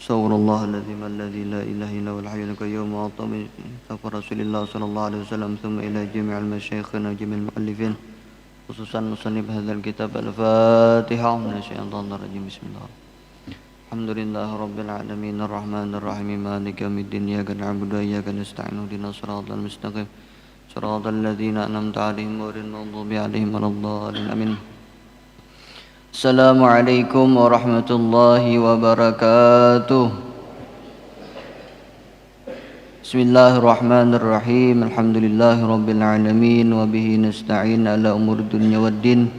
استغفر الله العظيم الذي لا إله إلا هو الحي القيوم وأعطى كفر رسول الله صلى الله عليه وسلم ثم إلى جميع المشايخين وجميع المؤلفين خصوصا مصنف هذا الكتاب. الفاتحة من الشيطان الرجيم. بسم الله. الحمد لله رب العالمين الرحمن الرحيم مالك يوم الدين إياك نعبد وإياك نستعين اهدنا الصراط المستقيم صراط الذين أنعمت عليهم غير المغضوب عليهم ولا الضالين آمين. Assalamualaikum warahmatullahi wabarakatuh. Bismillahirrahmanirrahim. Alhamdulillahi rabbil alamin wa bihi nasta'in ala umur dunya waddin.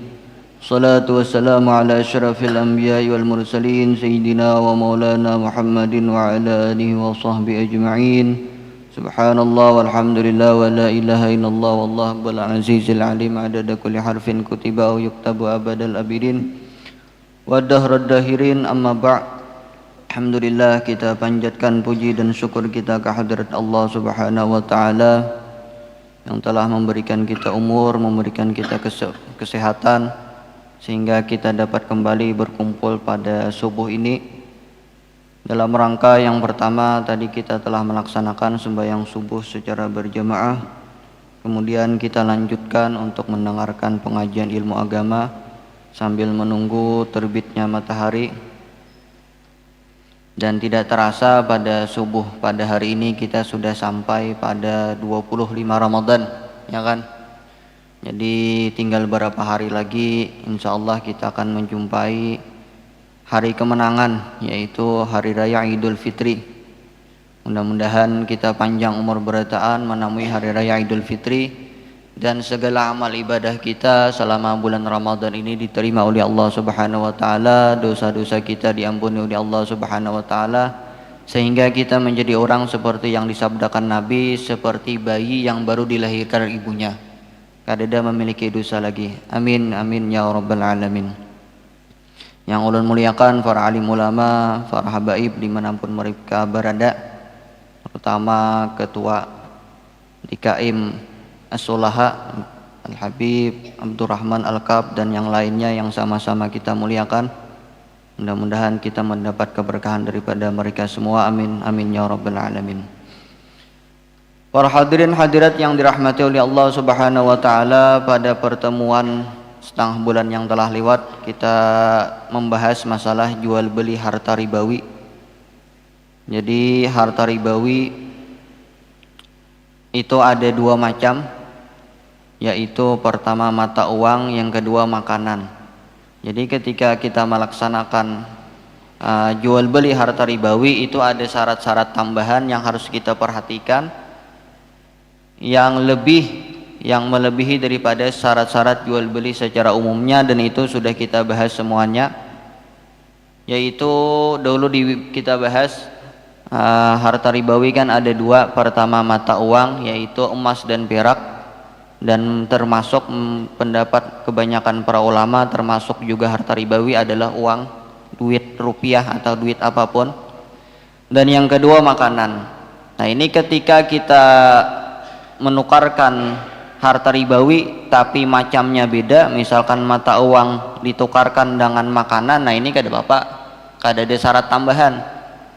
Salatu wassalamu ala asyrafil anbiya'i wal mursalin sayyidina wa maulana Muhammadin wa ala alihi wa sahbihi ajma'in. Subhanallah walhamdulillah wa la ilaha illallah wallahu akbar al-azizil alim adada kulli harfin kutiba wa yuktabu abadal abidin wa dahrad dahirin. Amma ba'. Alhamdulillah, kita panjatkan puji dan syukur kita ke hadirat Allah subhanahu wa ta'ala yang telah memberikan kita umur, memberikan kita kesehatan sehingga kita dapat kembali berkumpul pada subuh ini. Dalam rangka yang pertama, tadi kita telah melaksanakan sembahyang subuh secara berjamaah. Kemudian kita lanjutkan untuk mendengarkan pengajian ilmu agama sambil menunggu terbitnya matahari. Dan tidak terasa pada subuh pada hari ini kita sudah sampai pada 25 Ramadan, ya kan? Jadi tinggal beberapa hari lagi insyaallah kita akan menjumpai hari kemenangan, yaitu Hari Raya Idul Fitri. Mudah-mudahan kita panjang umur berataan menemui Hari Raya Idul Fitri dan segala amal ibadah kita selama bulan Ramadan ini diterima oleh Allah Subhanahu wa taala, dosa-dosa kita diampuni oleh Allah Subhanahu wa taala, sehingga kita menjadi orang seperti yang disabdakan Nabi, seperti bayi yang baru dilahirkan ibunya, kadada memiliki dosa lagi. Amin amin ya rabbal alamin. Yang ulun muliakan para alim ulama, para habaib dimanapun mereka berada, terutama ketua DKM As-Sulaha Al-Habib Abdurrahman Al-Kab dan yang lainnya yang sama-sama kita muliakan. Mudah-mudahan kita mendapat keberkahan daripada mereka semua. Amin amin ya rabbal alamin. Para hadirin hadirat yang dirahmati oleh Allah Subhanahu wa taala, pada pertemuan setengah bulan yang telah lewat kita membahas masalah jual beli harta ribawi. Jadi harta ribawi itu ada dua macam, yaitu pertama mata uang, yang kedua makanan. Jadi ketika kita melaksanakan jual beli harta ribawi itu ada syarat-syarat tambahan yang harus kita perhatikan yang melebihi daripada syarat-syarat jual beli secara umumnya, dan itu sudah kita bahas semuanya. Yaitu dulu kita bahas harta ribawi kan ada dua. Pertama mata uang, yaitu emas dan perak, dan termasuk pendapat kebanyakan para ulama termasuk juga harta ribawi adalah uang, duit rupiah atau duit apapun. Dan yang kedua makanan. Nah ini ketika kita menukarkan harta ribawi tapi macamnya beda, misalkan mata uang ditukarkan dengan makanan, nah ini kada bapak, kada ada syarat tambahan,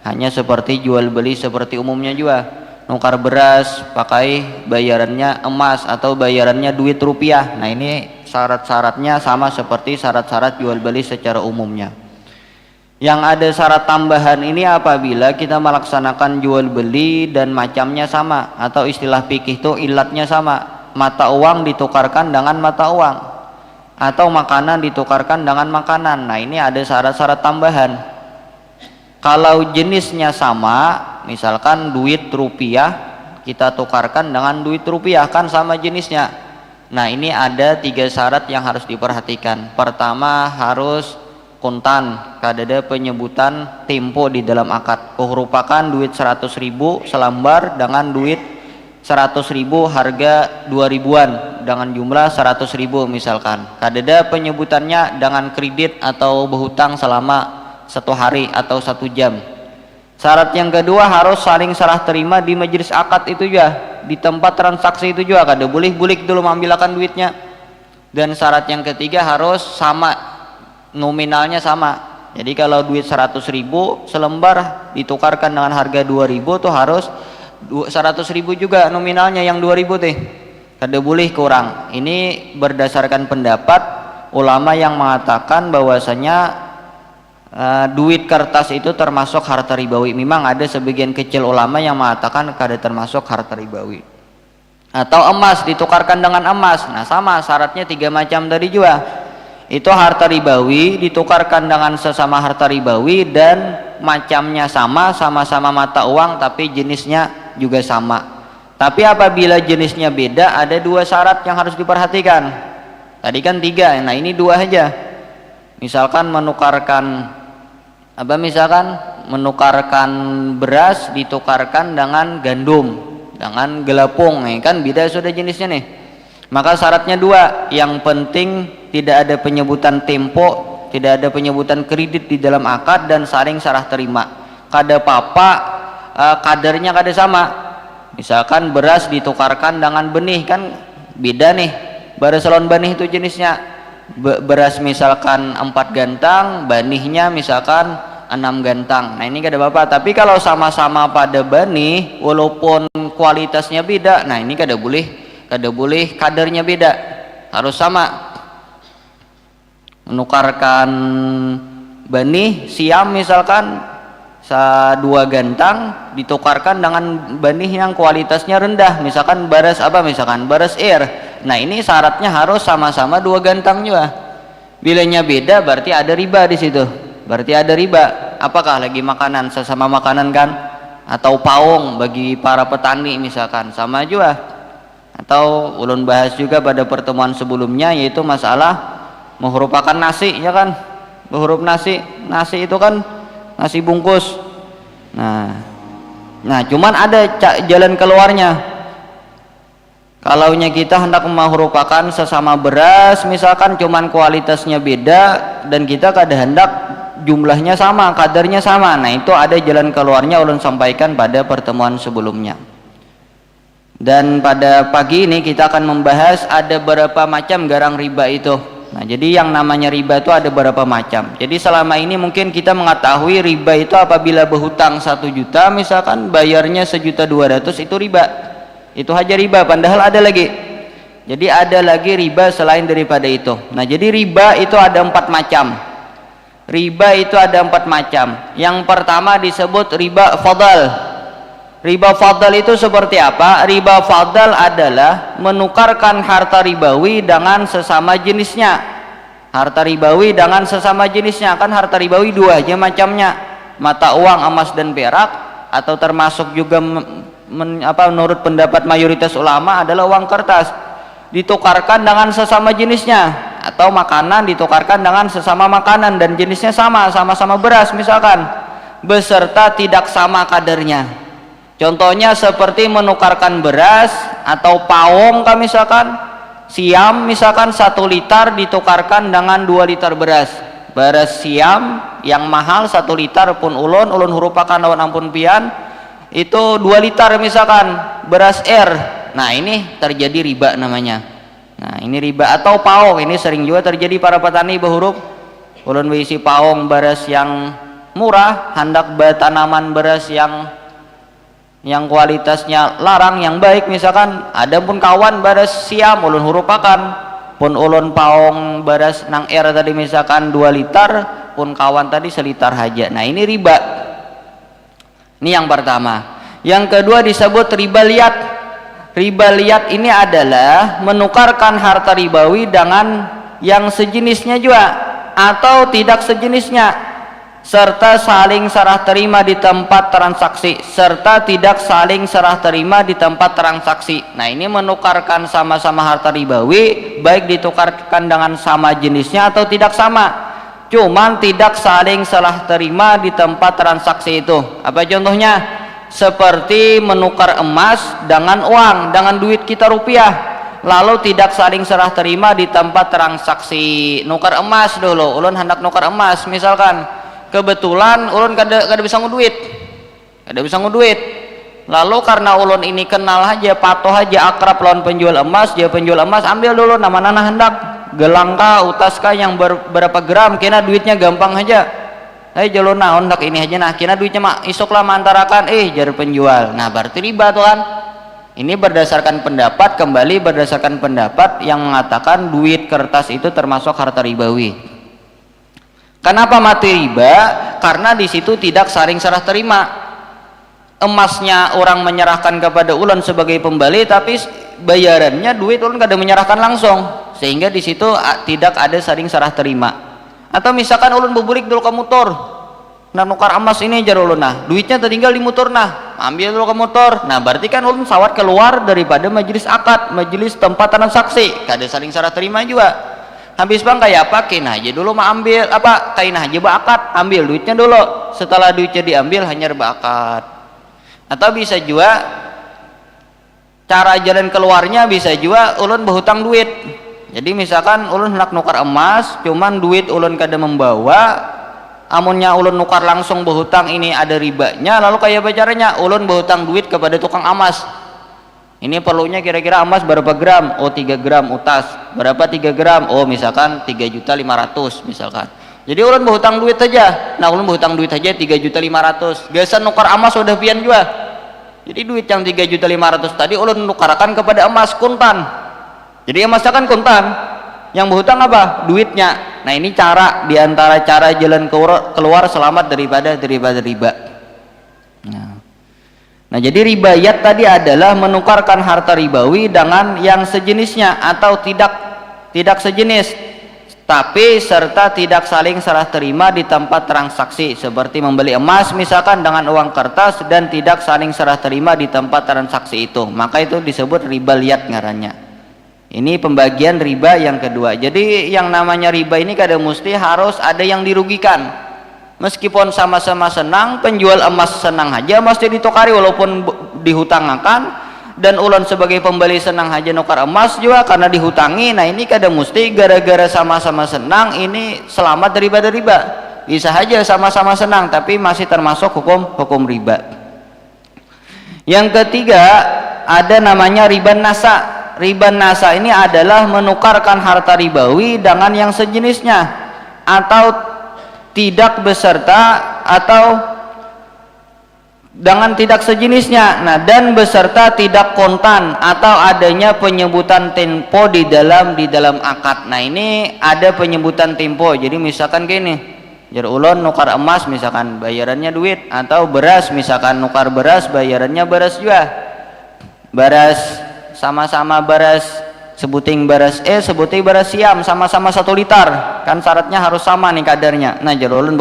hanya seperti jual beli seperti umumnya juga, nukar beras pakai bayarannya emas atau bayarannya duit rupiah. Nah ini syarat-syaratnya sama seperti syarat-syarat jual beli secara umumnya. Yang ada syarat tambahan ini apabila kita melaksanakan jual beli dan macamnya sama, atau istilah fikih itu ilatnya sama. Mata uang ditukarkan dengan mata uang, atau makanan ditukarkan dengan makanan. Nah ini ada syarat-syarat tambahan. Kalau jenisnya sama, misalkan duit rupiah kita tukarkan dengan duit rupiah, kan sama jenisnya. Nah ini ada tiga syarat yang harus diperhatikan. Pertama harus kuntan, kadada penyebutan tempo di dalam akad. Kehurupakan duit 100.000 selembar dengan duit 100.000 harga 2.000-an dengan jumlah 100.000 misalkan. Kadada penyebutannya dengan kredit atau berhutang selama 1 hari atau 1 jam. Syarat yang kedua harus saling serah terima di majelis akad itu juga, di tempat transaksi itu juga, kada boleh bulik dulu mengambilkan duitnya. Dan syarat yang ketiga harus sama, nominalnya sama. Jadi kalau duit 100.000 selembar ditukarkan dengan harga 2.000 tuh harus 100.000 juga nominalnya yang 2.000 teh. Kada boleh kurang. Ini berdasarkan pendapat ulama yang mengatakan bahwasanya duit kertas itu termasuk harta ribawi. Memang ada sebagian kecil ulama yang mengatakan kada termasuk harta ribawi. Atau emas ditukarkan dengan emas. Nah sama syaratnya 3 macam tadi juga. Itu harta ribawi ditukarkan dengan sesama harta ribawi dan macamnya sama, sama-sama mata uang tapi jenisnya juga sama. Tapi apabila jenisnya beda ada 2 syarat yang harus diperhatikan. Tadi kan 3, nah ini 2 aja. Misalkan menukarkan beras ditukarkan dengan gandum, dengan gelapung, kan beda sudah jenisnya nih. Maka syaratnya 2, yang penting tidak ada penyebutan tempo, tidak ada penyebutan kredit di dalam akad dan saling serah terima. Kada apa-apa kadarnya kada sama. Misalkan beras ditukarkan dengan benih, kan beda nih. Beras lawan benih itu jenisnya. Beras misalkan 4 gantang, benihnya misalkan 6 gantang. Nah ini kada apa-apa. Tapi kalau sama-sama pada benih walaupun kualitasnya beda, nah ini kada boleh kadarnya beda, harus sama. Menukarkan benih siam misalkan 2 gantang ditukarkan dengan benih yang kualitasnya rendah, misalkan beras air. Nah ini syaratnya harus sama-sama 2 gantang juga. Bilanya beda berarti ada riba di situ. Berarti ada riba. Apakah lagi makanan, sesama makanan kan? Atau paung bagi para petani misalkan, sama juga. Atau ulun bahas juga pada pertemuan sebelumnya yaitu masalah merupakan nasi, ya kan? Huruf nasi itu kan nasi bungkus. Nah cuman ada jalan keluarnya. Kalaunya kita hendak merupakan sesama beras misalkan cuman kualitasnya beda dan kita kada hendak jumlahnya sama, kadarnya sama. Nah itu ada jalan keluarnya ulun sampaikan pada pertemuan sebelumnya. Dan pada pagi ini kita akan membahas ada berapa macam garang riba itu. Nah jadi yang namanya riba itu ada berapa macam. Jadi selama ini mungkin kita mengetahui riba itu apabila berhutang 1 juta misalkan bayarnya 1.200.000 itu riba. Itu aja riba, padahal ada lagi. Jadi ada lagi riba selain daripada itu. Nah jadi riba itu ada 4 macam. Riba itu ada 4 macam. Yang pertama disebut riba fadal. Riba fadal itu seperti apa? Riba fadal adalah menukarkan harta ribawi dengan sesama jenisnya. Harta ribawi dengan sesama jenisnya. Kan harta ribawi 2 aja macamnya. Mata uang, emas dan perak, atau termasuk juga menurut pendapat mayoritas ulama adalah uang kertas. Ditukarkan dengan sesama jenisnya, atau makanan ditukarkan dengan sesama makanan dan jenisnya sama-sama beras misalkan, beserta tidak sama kadarnya. Contohnya seperti menukarkan beras atau paung kan misalkan siam misalkan 1 liter ditukarkan dengan 2 liter beras. Beras siam yang mahal 1 liter pun ulun hurupakan lawan ampun pian itu 2 liter misalkan beras air. Nah ini terjadi riba namanya. Nah ini riba. Atau paung, ini sering juga terjadi para petani berhuruf ulun berisi paung beras yang murah hendak bertanaman beras yang kualitasnya larang yang baik misalkan, ada pun kawan beras siam ulun hurupakan pun ulun paung beras nang air tadi misalkan 2 liter pun kawan tadi 1 liter aja. Nah ini riba. Ini yang pertama. Yang kedua disebut riba liat. Riba liat ini adalah menukarkan harta ribawi dengan yang sejenisnya juga atau tidak sejenisnya, serta saling serah terima di tempat transaksi, serta tidak saling serah terima di tempat transaksi. Nah ini menukarkan sama-sama harta ribawi, baik ditukarkan dengan sama jenisnya atau tidak sama, cuman tidak saling serah terima di tempat transaksi itu. Apa contohnya? Seperti menukar emas dengan uang, dengan duit kita rupiah, lalu tidak saling serah terima di tempat transaksi. Nukar emas dulu, ulun hendak nukar emas misalkan, kebetulan ulun kada bisa nguduit, lalu karena ulun ini kenal aja, patuh aja, akrab lawan penjual emas, dia penjual emas, ambil dulu nama nana hendak gelang kah, utas kah yang berapa gram, kena duitnya gampang aja, jalur naon dak ini aja nah kina duitnya mah isok lah mantarakan jar penjual. Nah berarti riba tuh kan. Ini berdasarkan pendapat, kembali berdasarkan pendapat yang mengatakan duit kertas itu termasuk harta ribawi. Kenapa mati riba? Karena di situ tidak saling serah terima. Emasnya orang menyerahkan kepada ulun sebagai pembeli, tapi bayarannya duit ulun kada menyerahkan langsung, sehingga di situ tidak ada saling serah terima. Atau misalkan ulun beburik dulu ke motor, nah nukar emas ini jar ulun, nah duitnya tertinggal di motor, nah ambil dulu ke motor, nah berarti kan ulun sawat keluar daripada majelis akad, majelis tempat transaksi, kada saling serah terima juga. Habis bang kayak apa, kain aja dulu mah ambil apa, kain aja akad, ambil duitnya dulu, setelah duitnya diambil hanya akad. Atau bisa juga cara jalan keluarnya, bisa juga ulun berhutang duit. Jadi misalkan ulun hendak nukar emas, cuman duit ulun kada membawa, amunnya ulun nukar langsung berhutang ini ada ribanya, lalu kayak caranya ulun berhutang duit kepada tukang emas. Ini perlunya kira-kira emas berapa gram? Oh 3 gram utas. Berapa 3 gram? Oh misalkan 3.500.000 misalkan. Jadi ulun berhutang duit aja. Nah ulun berhutang duit aja 3.500.000. Biasa nukar emas udah pian juga. Jadi duit yang 3.500.000 tadi ulun nukarkan kepada emas kuntan. Jadi emasnya kan kuntan. Yang berhutang apa? Duitnya. Nah ini cara diantara cara jalan keluar selamat daripada riba. Nah jadi ribayat tadi adalah menukarkan harta ribawi dengan yang sejenisnya atau tidak sejenis, tapi serta tidak saling serah terima di tempat transaksi, seperti membeli emas misalkan dengan uang kertas dan tidak saling serah terima di tempat transaksi itu, maka itu disebut riba liat ngarannya. Ini pembagian riba yang kedua. Jadi yang namanya riba ini kada mesti harus ada yang dirugikan. Meskipun sama-sama senang, penjual emas senang aja mesti ditukari walaupun dihutangakan, dan ulun sebagai pembeli senang aja nukar emas juga karena dihutangi. Nah ini kada mesti gara-gara sama-sama senang ini selamat daripada riba. Bisa aja sama-sama senang tapi masih termasuk hukum riba. Yang ketiga ada namanya riba nasa. Riba nasa ini adalah menukarkan harta ribawi dengan yang sejenisnya atau tidak beserta atau dengan tidak sejenisnya. Nah dan beserta tidak kontan atau adanya penyebutan tempo di dalam akad. Nah ini ada penyebutan tempo. Jadi misalkan gini, jar ulun nukar emas misalkan bayarannya duit, atau beras misalkan nukar beras bayarannya beras juga. Beras sama-sama beras sebuting beras sebuting beras siam sama-sama 1 liter, kan syaratnya harus sama nih kadarnya. Nah jar ulun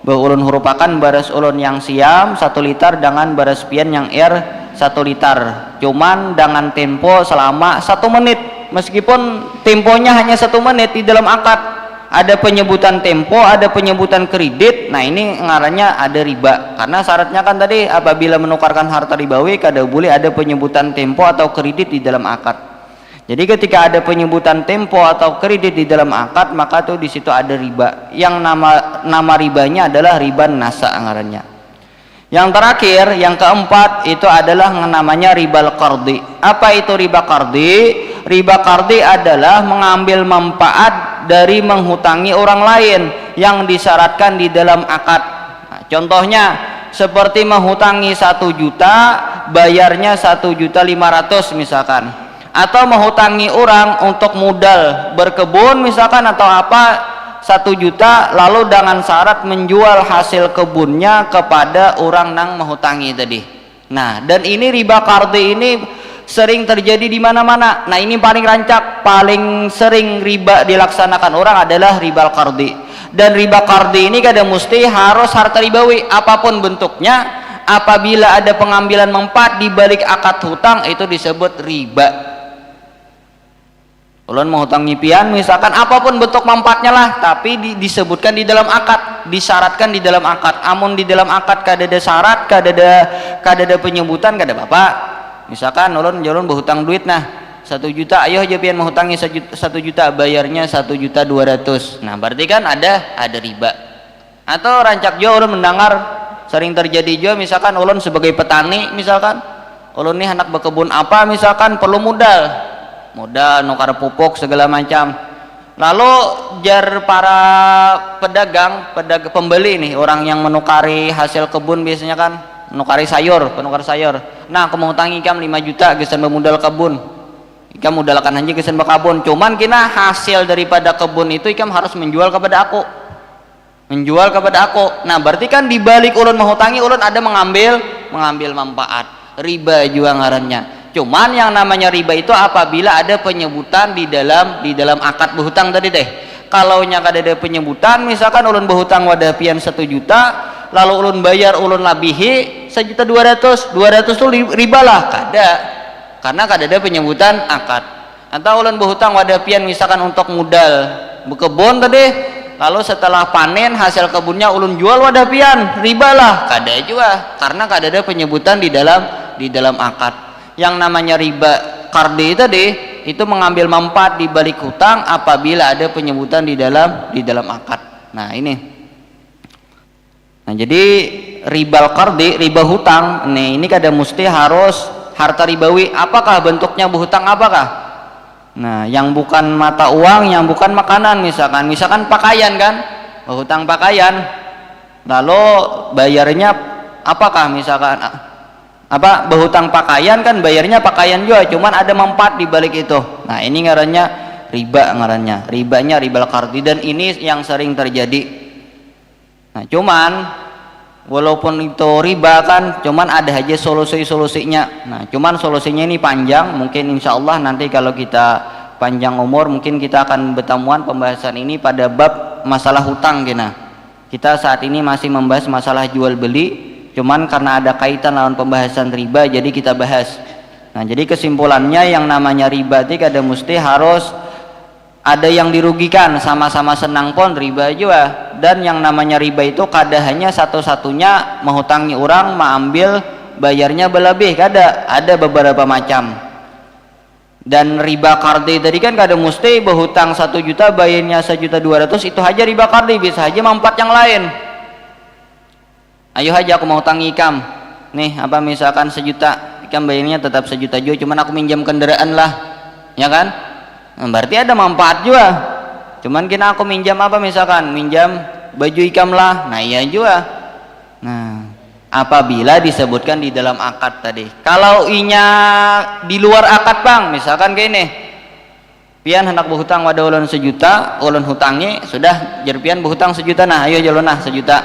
ulun hurupakan beras ulun yang siam 1 liter dengan beras pian yang 1 liter, cuman dengan tempo selama 1 menit. Meskipun temponya hanya 1 menit, di dalam akad ada penyebutan tempo, ada penyebutan kredit. Nah ini ngarannya ada riba, karena syaratnya kan tadi apabila menukarkan harta ribawi kada boleh ada penyebutan tempo atau kredit di dalam akad. Jadi ketika ada penyebutan tempo atau kredit di dalam akad, maka tuh di situ ada riba. Yang nama ribanya adalah riba nasa ngarannya. Yang terakhir, yang keempat itu adalah namanya ribal qardi. Apa itu riba qardi? Riba qardi adalah mengambil manfaat dari menghutangi orang lain yang disyaratkan di dalam akad. Nah, contohnya seperti menghutangi 1 juta, bayarnya 1.500.000 misalkan. Atau menghutangi orang untuk modal berkebun misalkan atau apa 1 juta, lalu dengan syarat menjual hasil kebunnya kepada orang yang menghutangi tadi. Nah dan ini riba qardi ini sering terjadi di mana-mana. Nah ini paling rancak, paling sering riba dilaksanakan orang adalah riba qardi. Dan riba qardi ini kada mesti harus harta ribawi apapun bentuknya. Apabila ada pengambilan manfaat di balik akad hutang, itu disebut riba. Ulun mau hutang nyipian misalkan apapun bentuk manfaatnya lah, tapi disebutkan di dalam akad, disyaratkan di dalam akad. Amun di dalam akad kada ada syarat, kada ada penyebutan, kada apa-apa. Misalkan ulun berhutang duit, nah 1 juta, ayo aja pian menghutangi 1 juta, bayarnya 1.200.000. Nah berarti kan ada riba. Atau rancak juga ulun mendengar sering terjadi juga, misalkan ulun sebagai petani, misalkan ulun nih anak berkebun apa misalkan perlu modal nukar pupuk segala macam, Lalu jar para pedagang pembeli nih, orang yang menukari hasil kebun biasanya kan menukar sayur. Nah, aku mau tangi ikam 5 juta gesan memodal kebun. Ikam modalkan aja gesan kebun. Cuman kina hasil daripada kebun itu ikam harus menjual kepada aku. Nah, berarti kan di balik ulun menghutangi ulun ada mengambil manfaat. Riba juga ngarannya. Cuman yang namanya riba itu apabila ada penyebutan di dalam akad berhutang tadi teh. Kalau nya kada ada penyebutan, misalkan ulun berhutang wadah pian 1 juta, lalu ulun bayar ulun labihi 1.200.000, 200 itu riba lah, kada. Karena kada ada penyebutan akad. Atau ulun berhutang wadah pian misalkan untuk modal berkebun tadi, lalu setelah panen hasil kebunnya ulun jual wadah pian, riba lah, kada juga. Karena kada ada penyebutan di dalam akad. Yang namanya riba kardi tadi itu mengambil manfaat di balik hutang apabila ada penyebutan di dalam akad. Nah, ini. Nah, jadi riba kardi, riba hutang, nih ini kada mesti harus harta ribawi. Apakah bentuknya berhutang apakah? Nah, yang bukan mata uang, yang bukan makanan, misalkan pakaian kan, berhutang pakaian. Lalu bayarnya apakah misalkan berhutang pakaian kan bayarnya pakaian juga, cuman ada manfaat di balik itu. Nah, ini ngarannya riba, ribanya riba kardi, dan ini yang sering terjadi. Nah, cuman walaupun itu riba kan, cuman ada aja solusinya. Nah, cuman solusinya ini panjang, mungkin insya Allah nanti kalau kita panjang umur mungkin kita akan bertemuan pembahasan ini pada bab masalah hutang gina. Kita saat ini masih membahas masalah jual beli, cuman karena ada kaitan lawan pembahasan riba jadi kita bahas. Nah, jadi kesimpulannya yang namanya riba itu kada mesti harus ada yang dirugikan, sama-sama senang pun riba juga. Dan yang namanya riba itu kada hanya satu-satunya menghutangi orang mengambil bayarnya berlebih, kada, ada beberapa macam. Dan riba kardi tadi kan kada mesti berhutang 1 juta bayarnya 1.200.000, itu aja riba kardi, bisa aja manfaat yang lain. Ayo aja aku mau hutang ikam nih, misalkan 1 juta, ikam bayarnya tetap 1 juta juga, cuman aku minjam kendaraan lah, ya kan? Nah, berarti ada manfaat juga. Cuman kena aku minjam misalkan minjam baju ikam lah, nah iya juga. Nah, apabila disebutkan di dalam akad tadi. Kalau inya di luar akad bang, misalkan kayak ini, pian hendak berhutang wadah ulun 1 juta, ulun hutangi sudah jerpian berhutang 1 juta, nah ayo jalon 1 juta.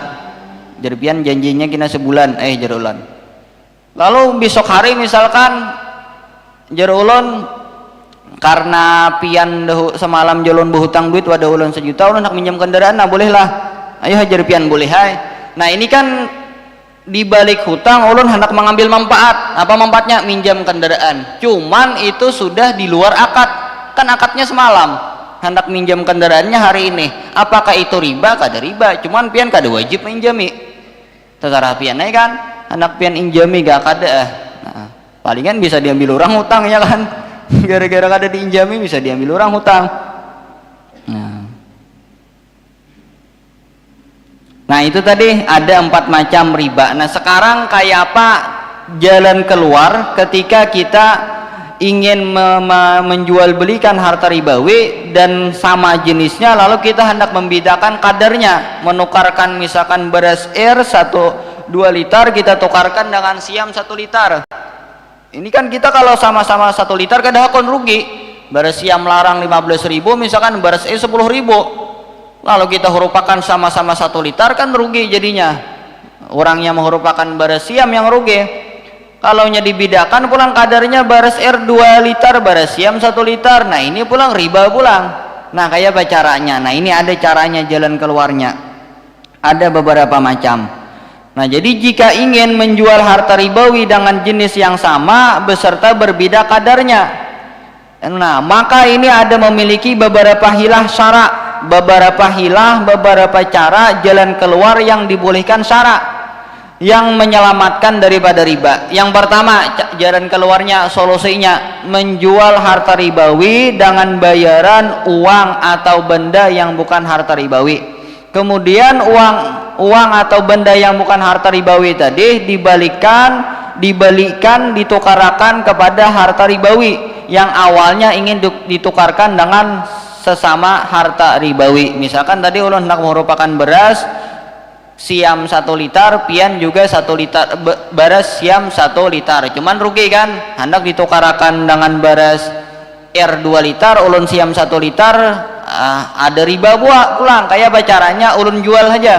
Jerpian janjinya kena sebulan, jarulan. Lalu besok hari misalkan jarulun karena pian semalam jalun berhutang duit wadah ulun 1 juta, ulun nak minjam kendaraan, nah boleh lah, ayo hajar pian boleh hai. Nah, ini kan di balik hutang ulun hendak mengambil manfaat. Apa manfaatnya? Minjam kendaraan. Cuman itu sudah di luar akad, kan akadnya semalam, hendak minjam kendaraannya hari ini. Apakah itu riba? Kada riba, cuman pian kada wajib minjami. Terserah pian kan, anak pian injami gak kada. Nah, palingan bisa diambil orang hutang ya kan. Gara-gara kada diinjami bisa diambil orang hutang. Nah, itu tadi ada 4 macam riba. Nah, sekarang kayak apa jalan keluar ketika kita ingin menjual belikan harta ribawi dan sama jenisnya, lalu kita hendak membedakan kadarnya, menukarkan misalkan beras air 2 liter kita tukarkan dengan siam 1 liter. Ini kan kita kalau sama-sama 1 liter kada akan rugi. Beras siam larang 15.000, misalkan beras air 10.000, lalu kita hurupakan sama-sama 1 liter, kan rugi jadinya. Orangnya menghurupakan beras siam yang rugi. Kalau nya dibedakan pulang kadarnya beras air 2 liter, beras siam 1 liter, nah ini pulang riba pulang. Nah, kayak apa caranya? Nah, ini ada caranya, jalan keluarnya. Ada beberapa macam. Nah, jadi jika ingin menjual harta ribawi dengan jenis yang sama beserta berbeda kadarnya, nah maka ini ada memiliki beberapa hilah syara, beberapa cara jalan keluar yang dibolehkan syara yang menyelamatkan daripada riba. Yang pertama, jalan keluarnya, solusinya menjual harta ribawi dengan bayaran uang atau benda yang bukan harta ribawi. Kemudian uang atau benda yang bukan harta ribawi tadi ditukarkan kepada harta ribawi yang awalnya ingin ditukarkan dengan sesama harta ribawi. Misalkan tadi ulun hendak merupakan beras siam 1 liter, pian juga 1 liter, beras siam 1 liter, cuman rugi kan, hendak ditukarakan dengan beras R 2 liter, ulun siam 1 liter, ada riba pulang. Kayak caranya ulun jual aja,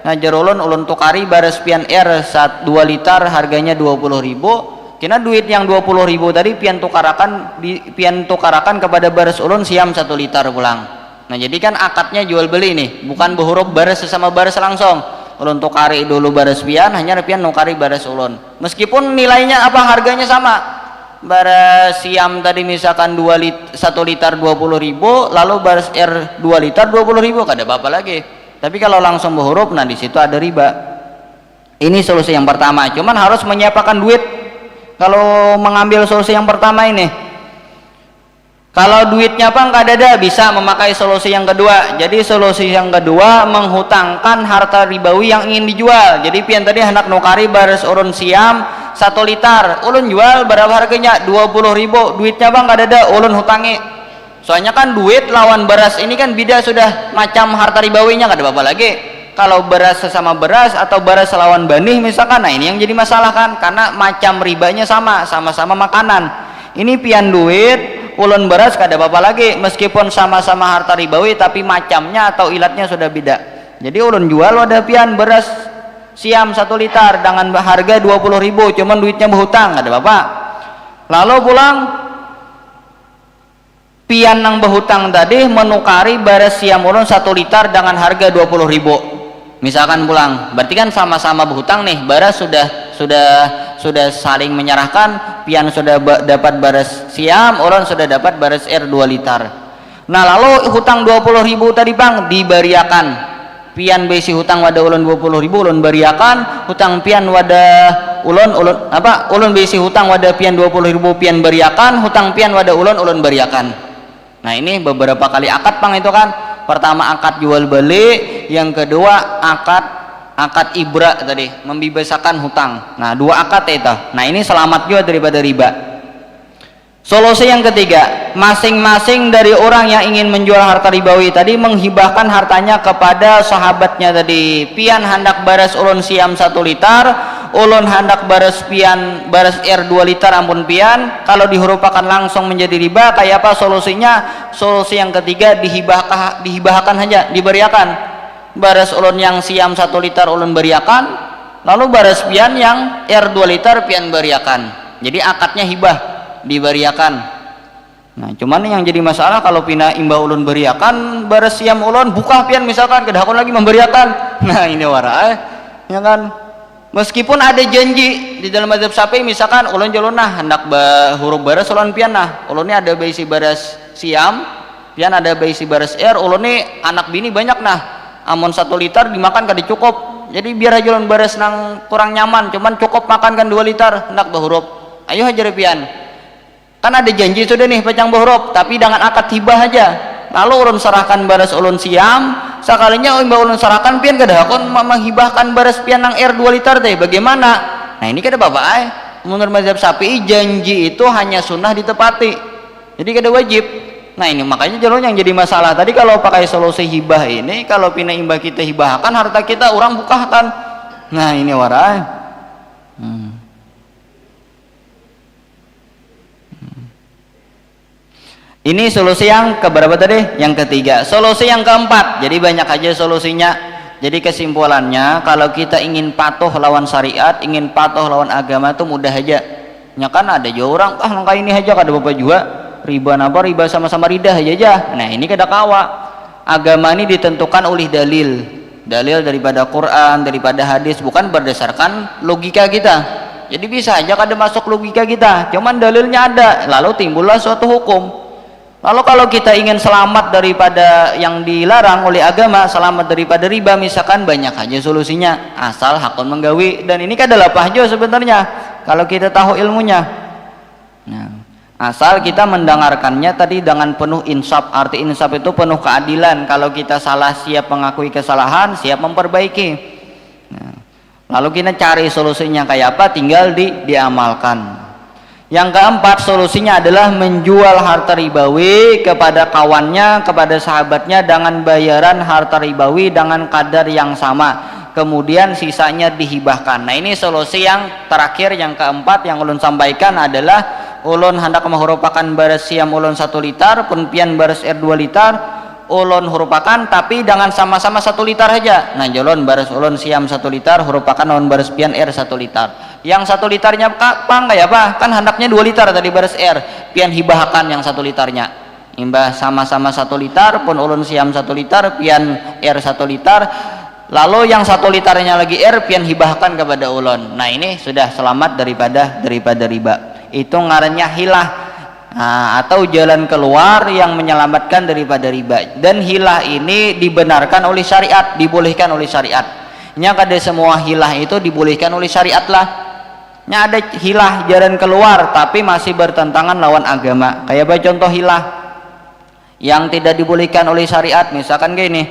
ngajar ulun tukari beras pian R 2 liter harganya 20.000, kena duit yang 20.000 tadi pian tukarakan kepada beras ulun siam 1 liter pulang. Nah jadi kan akadnya jual beli nih, bukan berhuruf baras sesama baras langsung. Ulun tukari dulu baras pian, hanya pian nukari baras ulun. Meskipun nilainya harganya sama. Baras siam tadi misalkan 1 liter 20.000, lalu baras R 2 liter 20.000, kada apa-apa lagi. Tapi kalau langsung berhuruf, nah di situ ada riba. Ini solusi yang pertama. Cuman harus menyiapkan duit. Kalau mengambil solusi yang pertama ini. Kalau duitnya nggak ada, bisa memakai solusi yang kedua. Jadi solusi yang kedua menghutangkan harta ribawi yang ingin dijual. Jadi pian tadi hendak nukari baras urun siam 1 liter, ulun jual berapa harganya? 20.000. Duitnya nggak ada, ulun hutangi. Soalnya kan duit lawan beras ini kan beda, sudah macam harta ribawinya, nggak ada apa-apa lagi. Kalau beras sesama beras atau beras lawan banih misalkan, nah ini yang jadi masalah kan, karena macam ribanya sama-sama makanan. Ini pian duit ulun beras kada apa-apa lagi, meskipun sama-sama harta ribawi tapi macamnya atau ilatnya sudah beda. Jadi ulun jual wadah pian beras siam 1 liter dengan harga 20.000, cuman duitnya berhutang, kada apa-apa. Lalu pulang pian nang berhutang tadi menukari beras siam ulun 1 liter dengan harga 20.000. Misalkan pulang, berarti kan sama-sama berhutang nih, beras sudah saling menyerahkan, pian sudah dapat baras siam, orang sudah dapat baras R 2 liter. Nah lalu hutang 20.000 tadi bang diberiakan, pian besi hutang wadah ulun 20.000, ulun beriakan, hutang pian wadah ulun besi hutang wadah pian 20.000, pian beriakan, hutang pian wadah ulun beriakan. Nah ini beberapa kali akad bang itu kan. Pertama akad jual beli, yang kedua akad ibra tadi, membebasakan hutang. Nah 2 akad itu. Nah ini selamat juga daripada riba. Solusi yang ketiga, masing-masing dari orang yang ingin menjual harta ribawi tadi menghibahkan hartanya kepada sahabatnya tadi. Pian hendak baras ulun siam 1 liter, ulun hendak baras R 2 liter ampun pian. Kalau dihurupakan langsung menjadi riba, kayak apa solusinya? Solusi yang ketiga, dihibahkan aja, diberiakan. Baras ulun yang siam 1 liter ulun beriakan, lalu baras pian yang R 2 liter pian beriakan. Jadi akadnya hibah, diberiakan. Nah cuman yang jadi masalah kalau pina imbah ulun beriakan baras siam ulun buka pian misalkan kedahakun lagi memberiakan. Nah ini warai ya kan, meskipun ada janji di dalam mazhab Syafi'i, misalkan ulun jalun nah hendak huruf baras ulun pian, nah ulun ini ada baisi baras siam pian, ada baisi baras R, ulun ini anak bini banyak, nah amun 1 liter dimakan kada cukup, jadi biar aja ulun baras nang kurang nyaman, cuman cukup makan kan 2 liter hendak berhuruf, ayo hajar pian. Kan ada janji sudah nih pacang berhuruf, tapi dengan akad hibah aja. Lalu ulun serahkan baras ulun siam, sekalinya imbah ulun serahkan pian kadahakun menghibahkan baras pian nang R 2 liter teh, bagaimana? Nah ini kada apa-apa menurut mazhab Syafi'i janji itu hanya sunnah ditepati, jadi kada wajib. Nah ini makanya jalur yang jadi masalah tadi, kalau pakai solusi hibah ini, kalau pina imbah kita hibahkan harta kita orang bukakan. Nah ini warai. Ini solusi yang keberapa tadi? Yang ketiga. Solusi yang keempat, jadi banyak aja solusinya. Jadi kesimpulannya, kalau kita ingin patuh lawan syariat, ingin patuh lawan agama itu mudah aja. Ya kan ada juga orang, langkah ini aja kada apa juga, riba napa riba sama-sama ridah aja. Nah ini kada kawa. Agama ini ditentukan oleh dalil daripada Quran, daripada hadis, bukan berdasarkan logika kita. Jadi bisa aja kada masuk logika kita, cuman dalilnya ada, lalu timbullah suatu hukum. Lalu kalau kita ingin selamat daripada yang dilarang oleh agama, selamat daripada riba, misalkan banyak aja solusinya, asal hakun menggawi. Dan ini kan adalah pahjo sebenarnya kalau kita tahu ilmunya. Nah, asal kita mendengarkannya tadi dengan penuh insaf. Arti insaf itu penuh keadilan. Kalau kita salah, siap mengakui kesalahan, siap memperbaiki. Nah, lalu kita cari solusinya kayak apa, tinggal diamalkan. Yang keempat, solusinya adalah menjual harta ribawi kepada kawannya, kepada sahabatnya dengan bayaran harta ribawi dengan kadar yang sama, kemudian sisanya dihibahkan. Nah, ini solusi yang terakhir, yang keempat yang ulun sampaikan adalah ulun hendak menghurupakan baris siam ulun 1 liter, pun pian baris air 2 liter, ulun hurupakan tapi dengan sama-sama 1 liter saja. Nah, jolon baris ulun siam 1 liter, hurupakan ulun baris pian air 1 liter. Yang 1 liternya pang kayak apa? Kan hendaknya 2 liter tadi baris air, pian hibahkan yang 1 liternya. Imbah sama-sama 1 liter, pun ulun siam 1 liter, pian air 1 liter. Lalu yang 1 liternya lagi air, pian hibahkan kepada ulun. Nah, ini sudah selamat daripada riba. Itu ngarannya hilah. Nah, atau jalan keluar yang menyelamatkan daripada riba. Dan hilah ini dibenarkan oleh syariat, dibolehkan oleh syariat. Nya kada semua hilah itu dibolehkan oleh syariat lah. Nya ada hilah jalan keluar tapi masih bertentangan lawan agama. Kayak apa contoh hilah yang tidak dibolehkan oleh syariat? Misalkan kayak ini,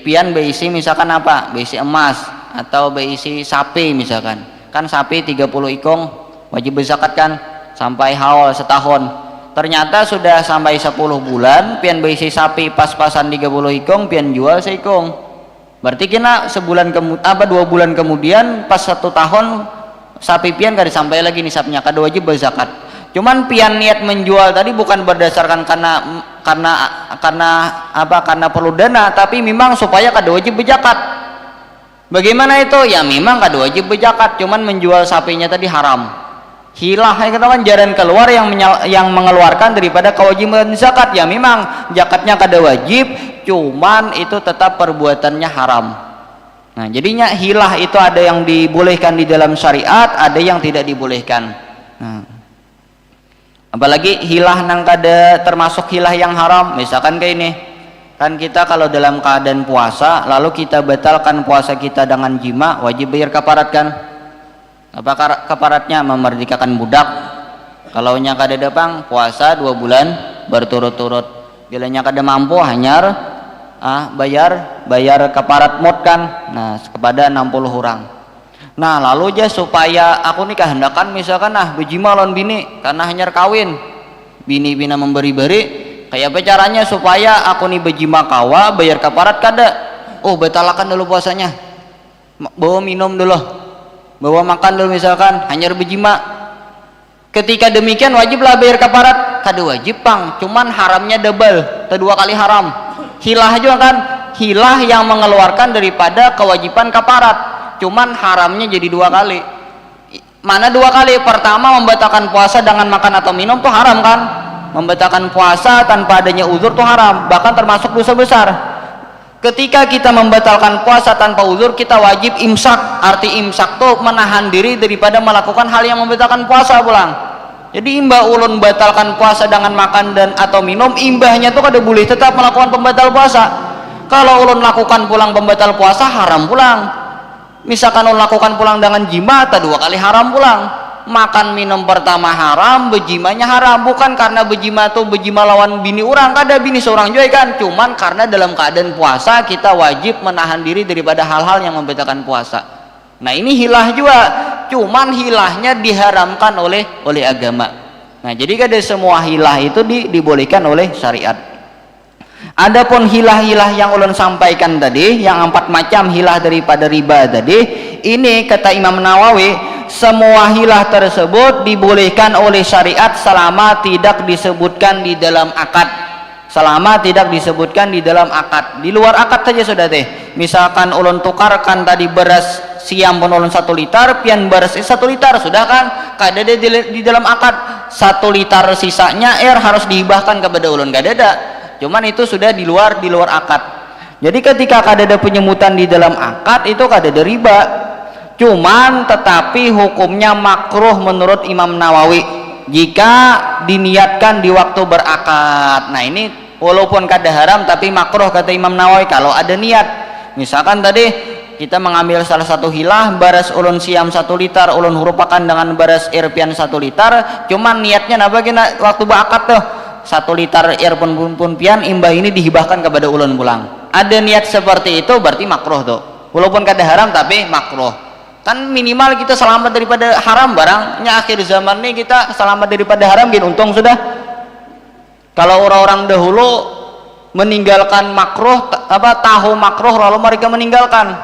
pian beisi misalkan apa? Beisi emas atau beisi sapi misalkan. Kan sapi 30 ikong wajib berzakat kan sampai haul setahun. Ternyata sudah sampai 10 bulan pian beisi sapi pas-pasan 30 ikong pian jual seikong. Berarti kena 2 bulan kemudian pas 1 tahun sapi pian kada sampai lagi nisabnya, kada wajib berzakat. Cuman pian niat menjual tadi bukan berdasarkan karena perlu dana, tapi memang supaya kada wajib berzakat. Bagaimana itu? Ya memang kada wajib berzakat, cuman menjual sapinya tadi haram. Hilah itu kan jalan keluar yang mengeluarkan daripada kewajiban zakat. Ya memang zakatnya kada wajib, cuman itu tetap perbuatannya haram. Nah, jadinya hilah itu ada yang dibolehkan di dalam syariat, ada yang tidak dibolehkan. Nah, apalagi hilah nang kada termasuk hilah yang haram. Misalkan kayak ini, kan kita kalau dalam keadaan puasa lalu kita batalkan puasa kita dengan jima, wajib bayar kafarat kan? Apa kafaratnya? Memerdekakan budak. Kalau nya kada dapang puasa 2 bulan berturut-turut. Bila nya kada mampu hanyar bayar kafarat mut kan. Nah, kepada 60 orang. Nah, lalu aja supaya aku nih kehendakan misalkan bejima lawan bini karena hanyar kawin, bini memberi-beri, kayak apa caranya supaya aku nih bejima kawa bayar kafarat kada? Oh, batalkan dulu puasanya, bawa minum dulu, bawa makan dulu misalkan hanyar bejima. Ketika demikian wajiblah bayar kafarat? Kada wajib pang, cuman haramnya double, 2 kali haram. Hilah juga kan, hilah yang mengeluarkan daripada kewajiban kafarat, cuman haramnya jadi 2 kali. Mana 2 kali? Pertama, membatalkan puasa dengan makan atau minum tuh haram kan? Membatalkan puasa tanpa adanya uzur tuh haram, bahkan termasuk dosa besar. Ketika kita membatalkan puasa tanpa uzur, kita wajib imsak. Arti imsak tuh menahan diri daripada melakukan hal yang membatalkan puasa pulang. Jadi imbah ulun batalkan puasa dengan makan dan atau minum, imbahnya tuh kada boleh tetap melakukan pembatal puasa. Kalau ulun lakukan pulang pembatal puasa, haram pulang. Misalkan ulun lakukan pulang dengan jima, 2 kali haram pulang. Makan minum pertama haram, bejimanya haram. Bukan karena bejima tuh bejima lawan bini orang, kada bini seorang juga kan. Cuman karena dalam keadaan puasa kita wajib menahan diri daripada hal-hal yang membatalkan puasa. Nah, ini hilah juga, cuman hilahnya diharamkan oleh agama. Nah, jadi kada semua hilah itu dibolehkan oleh syariat. Adapun hilah-hilah yang ulun sampaikan tadi, yang 4 macam hilah daripada riba tadi, ini kata Imam Nawawi, semua hilah tersebut dibolehkan oleh syariat selama tidak disebutkan di dalam akad. Selama tidak disebutkan di dalam akad. Di luar akad saja sudah teh. Misalkan ulun tukarkan tadi beras siam pun ulun 1 liter, pian beras 1 liter, sudah kan? Kada ada di dalam akad. 1 liter sisanya air harus dihibahkan kepada ulun, kada ada. Cuman itu sudah di luar akad. Jadi ketika kada ada penyebutan di dalam akad, itu kada ada riba. Cuman tetapi hukumnya makruh menurut Imam Nawawi jika diniatkan di waktu berakad. Nah, ini walaupun kada haram tapi makruh kata Imam Nawawi kalau ada niat. Misalkan tadi kita mengambil salah satu hilah, baras ulun siam 1 liter, ulun hurupakan dengan baras air pian 1 liter, cuman niatnya napa kena waktu berakad tuh 1 liter air pun pian imbah ini dihibahkan kepada ulun pulang. Ada niat seperti itu berarti makruh tuh. Walaupun kada haram tapi makruh. Kan minimal kita selamat daripada haram barangnya. Akhir zaman ini kita selamat daripada haram, gini untung sudah. Kalau orang-orang dahulu meninggalkan makruh, tahu makruh lalu mereka meninggalkan.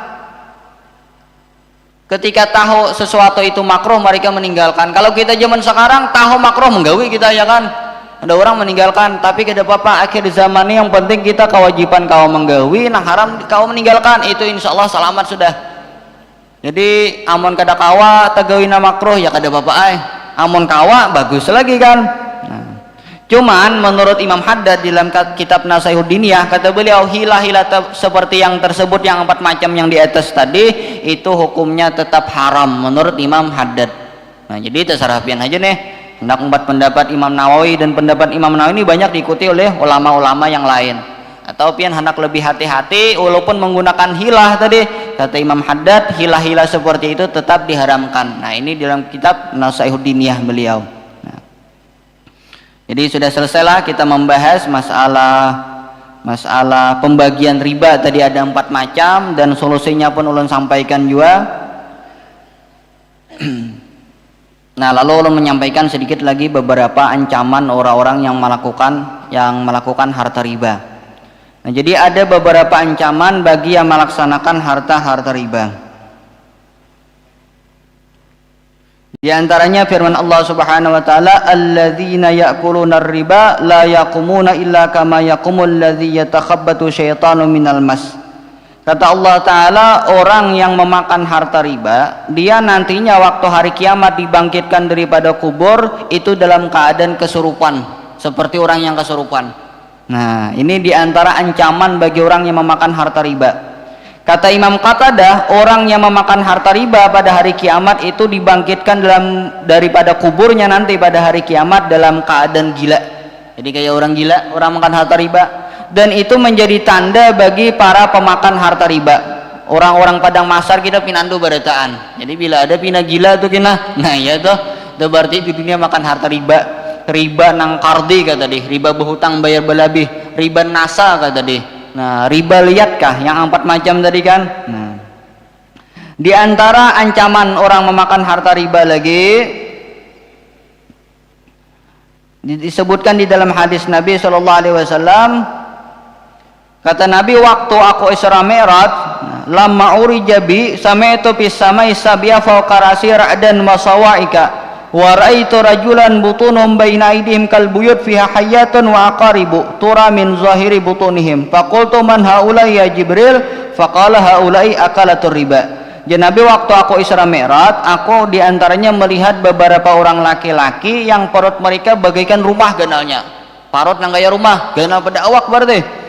Ketika tahu sesuatu itu makruh mereka meninggalkan. Kalau kita zaman sekarang tahu makruh menggawi kita, ya kan, ada orang meninggalkan. Tapi kada apa-apa, akhir zaman ini yang penting kita kewajiban kau menggawi, nah haram kau meninggalkan, itu insya Allah selamat sudah. Jadi amun kada kawa tegawina makruh ya kada apa-apa amun kawa bagus lagi kan. Nah, cuman menurut Imam Haddad dalam kitab Nasihat Diniyah kata beliau hilah-hilah seperti yang tersebut, yang 4 macam yang di atas tadi itu hukumnya tetap haram menurut Imam Haddad. Nah, jadi terserah pian aja nih, hendak 4 pendapat Imam Nawawi, dan pendapat Imam Nawawi ini banyak diikuti oleh ulama-ulama yang lain. Atau pian hendak lebih hati-hati walaupun menggunakan hilah tadi, kata Imam Haddad hilah-hilah seperti itu tetap diharamkan. Nah, ini dalam kitab Nasihat Diniyah beliau. Nah, jadi sudah selesailah kita membahas masalah pembagian riba tadi, ada 4 macam dan solusinya pun ulun sampaikan juga. Nah, lalu ulun menyampaikan sedikit lagi beberapa ancaman orang-orang yang melakukan harta riba. Nah, jadi ada beberapa ancaman bagi yang melaksanakan harta riba. Di antaranya firman Allah Subhanahu wa taala, "Alladzina ya'kuluna ar-riba la yaqumuna illa kama yaqumul ladzi yatakhabbatu syaitanu minal mas." Kata Allah taala, orang yang memakan harta riba, dia nantinya waktu hari kiamat dibangkitkan daripada kubur itu dalam keadaan kesurupan, seperti orang yang kesurupan. Nah, ini diantara ancaman bagi orang yang memakan harta riba. Kata Imam Qatadah, orang yang memakan harta riba pada hari kiamat itu dibangkitkan daripada kuburnya nanti pada hari kiamat dalam keadaan gila. Jadi kayak orang gila, orang makan harta riba. Dan itu menjadi tanda bagi para pemakan harta riba. Orang-orang Padang Masar kita pinandu barataan. Jadi bila ada pina gila tuh kina, nah ya tuh berarti di dunia makan harta riba. Riba nang kardi kata tadi, riba berhutang bayar belabih, riba nasa kata tadi. Nah, riba liatkah yang 4 macam tadi kan. Nah, di antara ancaman orang memakan harta riba lagi disebutkan di dalam hadis Nabi SAW. Kata Nabi, waktu aku Isra Mi'raj, lamma urijabi sami'tu fis samai sabya fawqa ra'si ra'dan wa sawaika. Wa ra'aitu rajulan butunum baina aydihim kal buyut fiha hayyatun wa aqaribu tura min zahiri butunihim faqultu man haula'i ya Jibril faqala haula'i akalatur riba. Jadi Nabi waktu aku Isra Mi'raj, aku diantaranya melihat beberapa orang laki-laki yang perut mereka bagaikan rumah ganalnya. Parut nang kaya rumah, ganal pada awak berarti.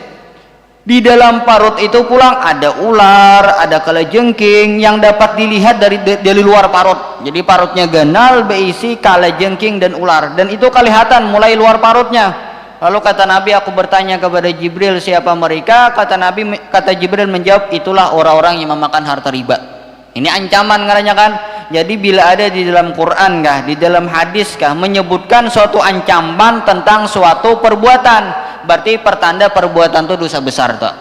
Di dalam parut itu pulang ada ular, ada kalajengking yang dapat dilihat dari luar parut. Jadi parutnya ganal berisi kalajengking dan ular, dan itu kelihatan mulai luar parutnya. Lalu kata Nabi, aku bertanya kepada Jibril siapa mereka. Kata Jibril menjawab, itulah orang-orang yang memakan harta riba. Ini ancaman ngaranya kan. Jadi bila ada di dalam Quran kah, di dalam hadis kah menyebutkan suatu ancaman tentang suatu perbuatan, berarti pertanda perbuatan itu dosa besar tuh.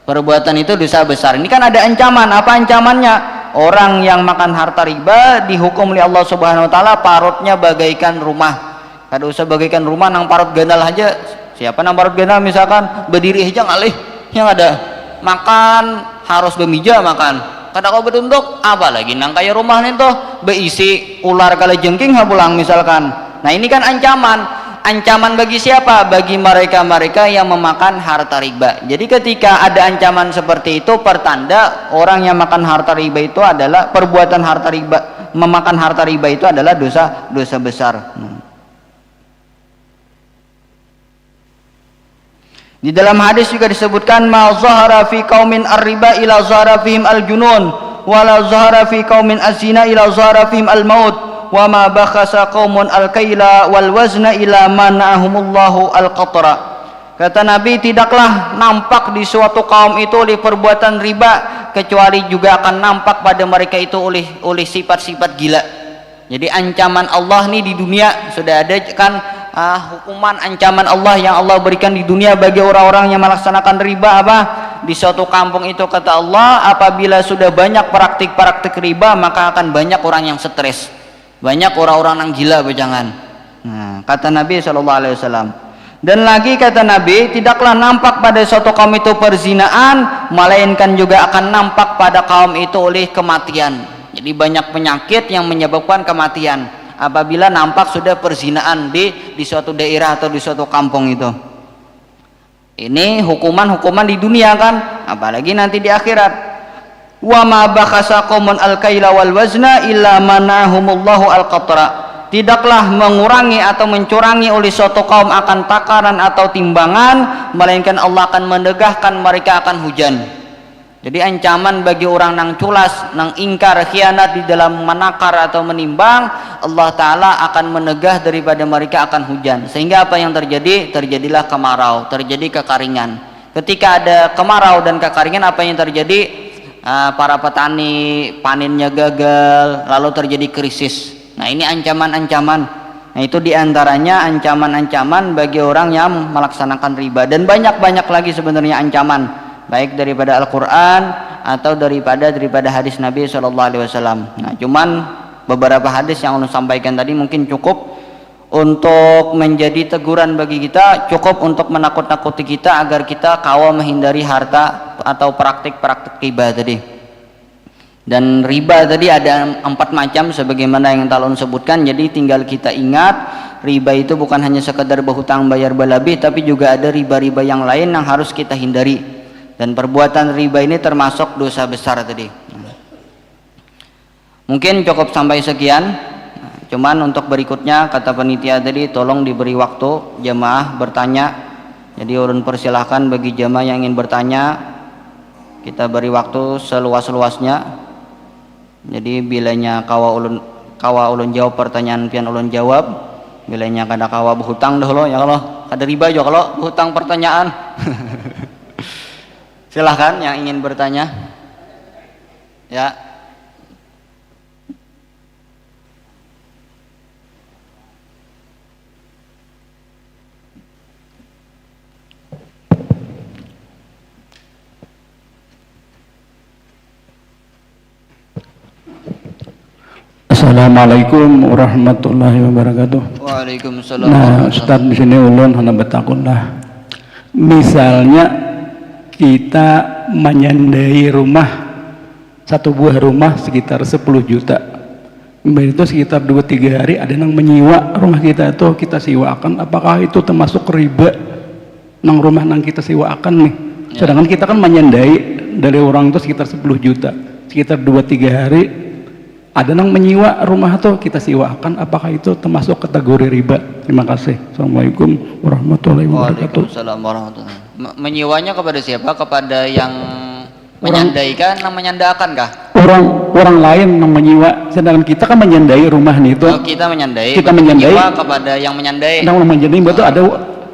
Perbuatan itu dosa besar. Ini kan ada ancaman. Apa ancamannya? Orang yang makan harta riba dihukum oleh Allah Subhanahu wa taala parutnya bagaikan rumah. Kada usah bagaikan rumah, nang parut gandal aja. Siapa nang parut gandal misalkan berdiri aja ngalih, yang ada makan harus bermija makan. Kada kau beruntuk, apalagi nang kaya rumah nih tuh beisi ular kalajengking hapulang misalkan. Nah, ini kan ancaman. Ancaman bagi siapa? Bagi mereka-mereka yang memakan harta riba. Jadi ketika ada ancaman seperti itu, pertanda orang yang makan harta riba itu adalah perbuatan harta riba, memakan harta riba itu adalah dosa besar. Di dalam hadis juga disebutkan, ma zahara fi qaumin ar-riba ila zahara fihim al-junun wa la zahara fi qaumin az-zina ila zahara fihim al-maut wa ma bakhasa qaumun al-kaila wal wazna ila mana'ahumullahu al-qatra. Kata Nabi, tidaklah nampak di suatu kaum itu oleh perbuatan riba kecuali juga akan nampak pada mereka itu oleh sifat-sifat gila. Jadi ancaman Allah nih di dunia sudah ada kan, hukuman ancaman Allah yang Allah berikan di dunia bagi orang-orang yang melaksanakan riba apa? di suatu kampung itu, kata Allah, apabila sudah banyak praktik-praktik riba maka akan banyak orang yang stres, banyak orang-orang yang gila bejangan. Nah, kata Nabi SAW. Dan lagi kata Nabi, tidaklah nampak pada suatu kaum itu perzinaan, melainkan juga akan nampak pada kaum itu oleh kematian. Jadi banyak penyakit yang menyebabkan kematian apabila nampak sudah perzinaan di suatu daerah atau di suatu kampung itu. Ini hukuman-hukuman di dunia kan, apalagi nanti di akhirat. Wa ma bakhasa qaumun al-kaila wal wazna illa manahumullahu al-qatra. Tidaklah mengurangi atau mencurangi oleh suatu kaum akan takaran atau timbangan, melainkan Allah akan menegahkan mereka akan hujan. Jadi ancaman bagi orang nang culas, nang ingkar, khianat di dalam menakar atau menimbang, Allah Ta'ala akan menegah daripada mereka akan hujan. Sehingga apa yang terjadi? Terjadilah kemarau, terjadi kekeringan. Ketika ada kemarau dan kekeringan, apa yang terjadi? Para petani panennya gagal, lalu terjadi krisis. Nah, ini ancaman-ancaman. Nah, itu diantaranya ancaman-ancaman bagi orang yang melaksanakan riba. Dan banyak-banyak lagi sebenarnya ancaman, baik daripada Al-Quran atau daripada hadis Nabi SAW. Nah, cuman beberapa hadis yang saya sampaikan tadi mungkin cukup untuk menjadi teguran bagi kita, cukup untuk menakut-nakuti kita agar kita kawal menghindari harta atau praktik-praktik riba tadi. Dan riba tadi ada 4 macam sebagaimana yang Talon sebutkan. Jadi tinggal kita ingat, riba itu bukan hanya sekedar berhutang bayar balabih, tapi juga ada riba-riba yang lain yang harus kita hindari. Dan perbuatan riba ini termasuk dosa besar tadi. Mungkin cukup sampai sekian. Cuman untuk berikutnya kata panitia tadi, tolong diberi waktu jamaah bertanya. Jadi ulun persilahkan bagi jamaah yang ingin bertanya, kita beri waktu seluas-luasnya. Jadi bilanya kawa ulun jawab pertanyaan pian ulun jawab, bilanya kada kawa berhutang dahulu ya, kalau kada riba juga kalau berhutang pertanyaan. Silahkan yang ingin bertanya ya. Assalamualaikum warahmatullahi wabarakatuh. Waalaikumsalam. Nah, Ustaz di sini ulun hana betakunlah. Misalnya kita menyandai rumah, satu buah rumah sekitar 10 juta. Kemudian itu sekitar 2-3 hari ada yang menyewa rumah kita itu, kita sewakan. Apakah itu termasuk riba nang rumah nang kita sewakan nih? Sedangkan kita kan menyandai dari orang itu sekitar 10 juta. Sekitar 2-3 hari ada yang menyewa rumah itu kita sewakan, apakah itu termasuk kategori riba? Terima kasih. Assalamualaikum warahmatullahi wabarakatuh. Waalaikumsalam warahmatullahi wabarakatuh. Menyewanya kepada siapa? Kepada yang menyandaikan, yang menyandakan kah? Orang lain yang menyewa, sedangkan kita kan menyandai rumah nih itu. Oh, kita menyandai. Kita menyandai kepada yang menyandai. Yang menyandai itu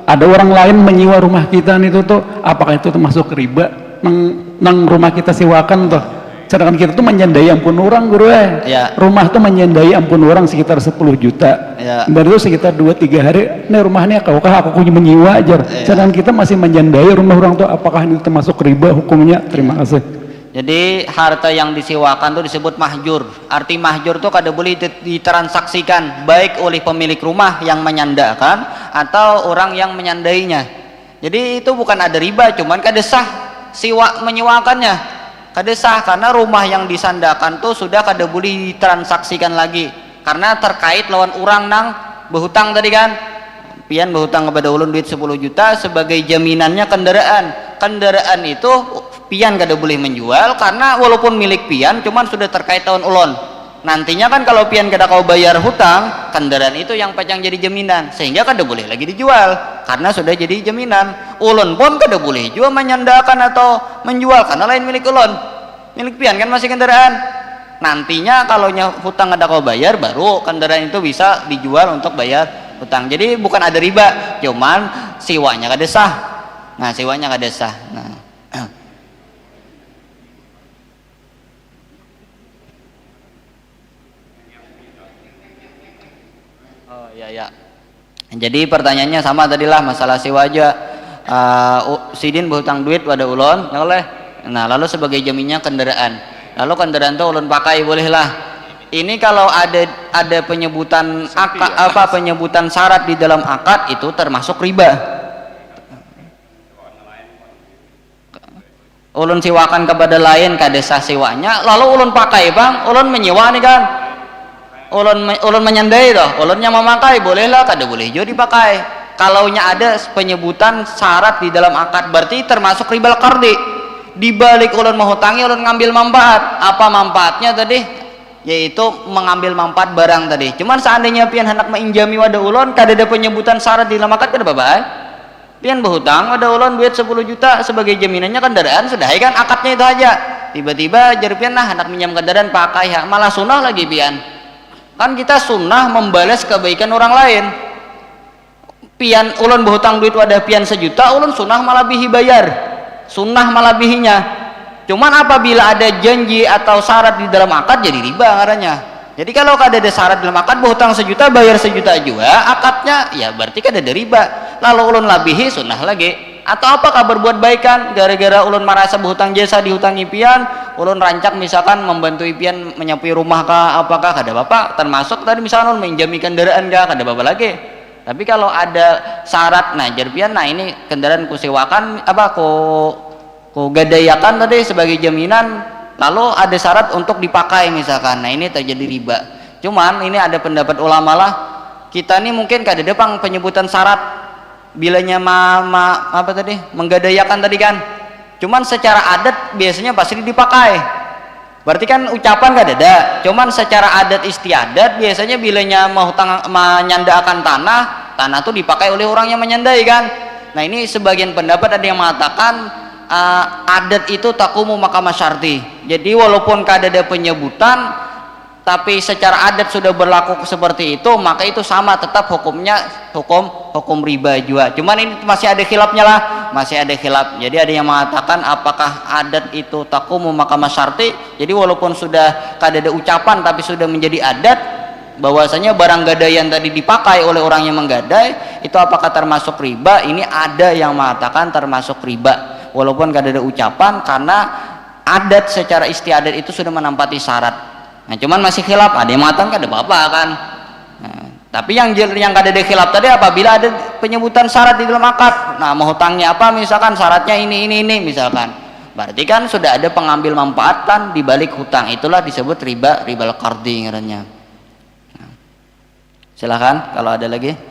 ada orang lain menyewa rumah kita nih itu tuh, apakah itu termasuk riba? Nang rumah kita sewakan tuh. Sedangkan kita tuh menyandai ampun orang guru ya. Rumah tuh menyandai ampun orang sekitar 10 juta ya. Baru itu sekitar 2-3 hari ini rumahnya kah aku punya menyewa aja ya. Sedangkan kita masih menyandai rumah orang tuh, apakah ini termasuk riba hukumnya? Terima kasih. Jadi harta yang disewakan tuh disebut mahjur. Arti mahjur tuh kada boleh ditransaksikan baik oleh pemilik rumah yang menyandakan atau orang yang menyandainya. Jadi itu bukan ada riba, cuman kada sah menyewakannya. Kada sah karena rumah yang disandakan tuh sudah kada boleh ditransaksikan lagi karena terkait lawan orang nang berhutang tadi kan. Pian berhutang kepada ulun duit 10 juta sebagai jaminannya kendaraan itu pian kada boleh menjual karena walaupun milik pian cuman sudah terkait lawan ulun. Nantinya kan kalau pian kada kau bayar hutang, kendaraan itu yang pajang jadi jaminan sehingga kada boleh lagi dijual karena sudah jadi jaminan. Ulun pun kada boleh juga menyandakan atau menjual karena lain milik ulun, milik pian kan masih kendaraan. Nantinya kalau hutang kada kau bayar baru kendaraan itu bisa dijual untuk bayar hutang. Jadi bukan ada riba, cuman siwanya kada sah. Nah, siwanya kada sah. Nah, ya. Jadi pertanyaannya sama tadilah masalah sewa aja. sidin berhutang duit pada ulun ya oleh. Nah lalu sebagai jaminnya kendaraan, lalu kendaraan itu ulun pakai bolehlah. Ini kalau ada penyebutan penyebutan syarat di dalam akad itu termasuk riba. Ulun siwakan kepada lain kadesa siwanya, lalu ulun pakai bang, ulun menyewa nih kan, ulun menyandai toh, ulunnya memakai bolehlah, kada boleh juga dipakai. Kalaunya ada penyebutan syarat di dalam akad berarti termasuk ribal qardi. Di balik ulun menghutangi, ulun ngambil manfaat. Apa manfaatnya tadi? Yaitu mengambil manfaat barang tadi. Cuman seandainya pian hendak menginjami wada ulun kada ada penyebutan syarat di dalam akad kada apa-apa. Pian berhutang wada ulun duit 10 juta sebagai jaminannya kendaraan sudah kan akadnya itu aja. Tiba-tiba jar pian hendak minjam kendaraan pakai malah sunnah lagi pian. Kan kita sunnah membalas kebaikan orang lain. Pian ulun berhutang duit wada pian 1 juta, ulun sunnah malah bihi bayar. Sunnah malah bihinya. Cuman apabila ada janji atau syarat di dalam akad jadi riba ngarannya. Jadi kalau ada syarat dalam akad berhutang 1 juta bayar 1 juta juga akadnya ya berarti kan ada riba. Lalu ulun labihi sunnah lagi. Atau apakah berbuat baikan gara-gara ulun merasa berhutang jasa dihutangi pian, ulun rancak misalkan membantu pian menyapu rumah kah apakah kada apa termasuk tadi misalkan ulun menjami kendaraan kah kada apa lagi. Tapi kalau ada syarat nah jar pian nah ini kendaraan kusewakan ku gadayakan tadi sebagai jaminan lalu ada syarat untuk dipakai misalkan, nah ini terjadi riba. Cuman ini ada pendapat ulama lah, kita ini mungkin kada ada pang penyebutan syarat bilanya menggadayakan tadi kan, cuman secara adat biasanya pasti dipakai, berarti kan ucapan kada ada, cuman secara adat istiadat biasanya bilanya menyandakan tanah tuh dipakai oleh orang yang menyandai kan. Nah ini sebagian pendapat ada yang mengatakan adat itu takumu makama syarti. Jadi walaupun kada ada penyebutan tapi secara adat sudah berlaku seperti itu maka itu sama tetap hukumnya hukum riba juga. Cuman ini masih ada khilafnya lah, masih ada khilaf. Jadi ada yang mengatakan apakah adat itu takumu makama syarti. Jadi walaupun sudah kada ada ucapan tapi sudah menjadi adat bahwasanya barang gadaian tadi dipakai oleh orang yang menggadai itu apakah termasuk riba? Ini ada yang mengatakan termasuk riba. Walaupun gak ada ucapan karena adat secara istiadat itu sudah menampati syarat. Nah cuman masih khilaf, ada yang mengatakan ada apa-apa kan. Nah, tapi yang gak ada khilaf tadi apabila ada penyebutan syarat di dalam akad. Nah mau hutangnya apa misalkan syaratnya ini misalkan, berarti kan sudah ada pengambil manfaatan di balik hutang, itulah disebut ribal qardi ngarannya. Nah, silakan kalau ada lagi.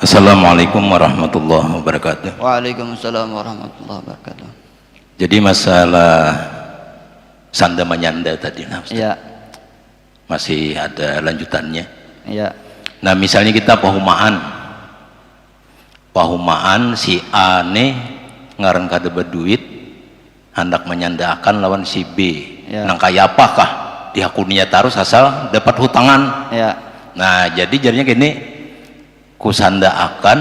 Assalamualaikum warahmatullahi wabarakatuh. Waalaikumsalam warahmatullahi wabarakatuh. Jadi masalah sanda menyanda tadi nah, ya. Masih ada lanjutannya. Ya. Nah misalnya kita pahumaan si A nih ngaran kada berduit hendak menyandakan lawan si B. Ya. Nang kaya apakah dihakuninya terus asal dapat hutangan. Ya. Nah jadi jadinya gini, kusanda akan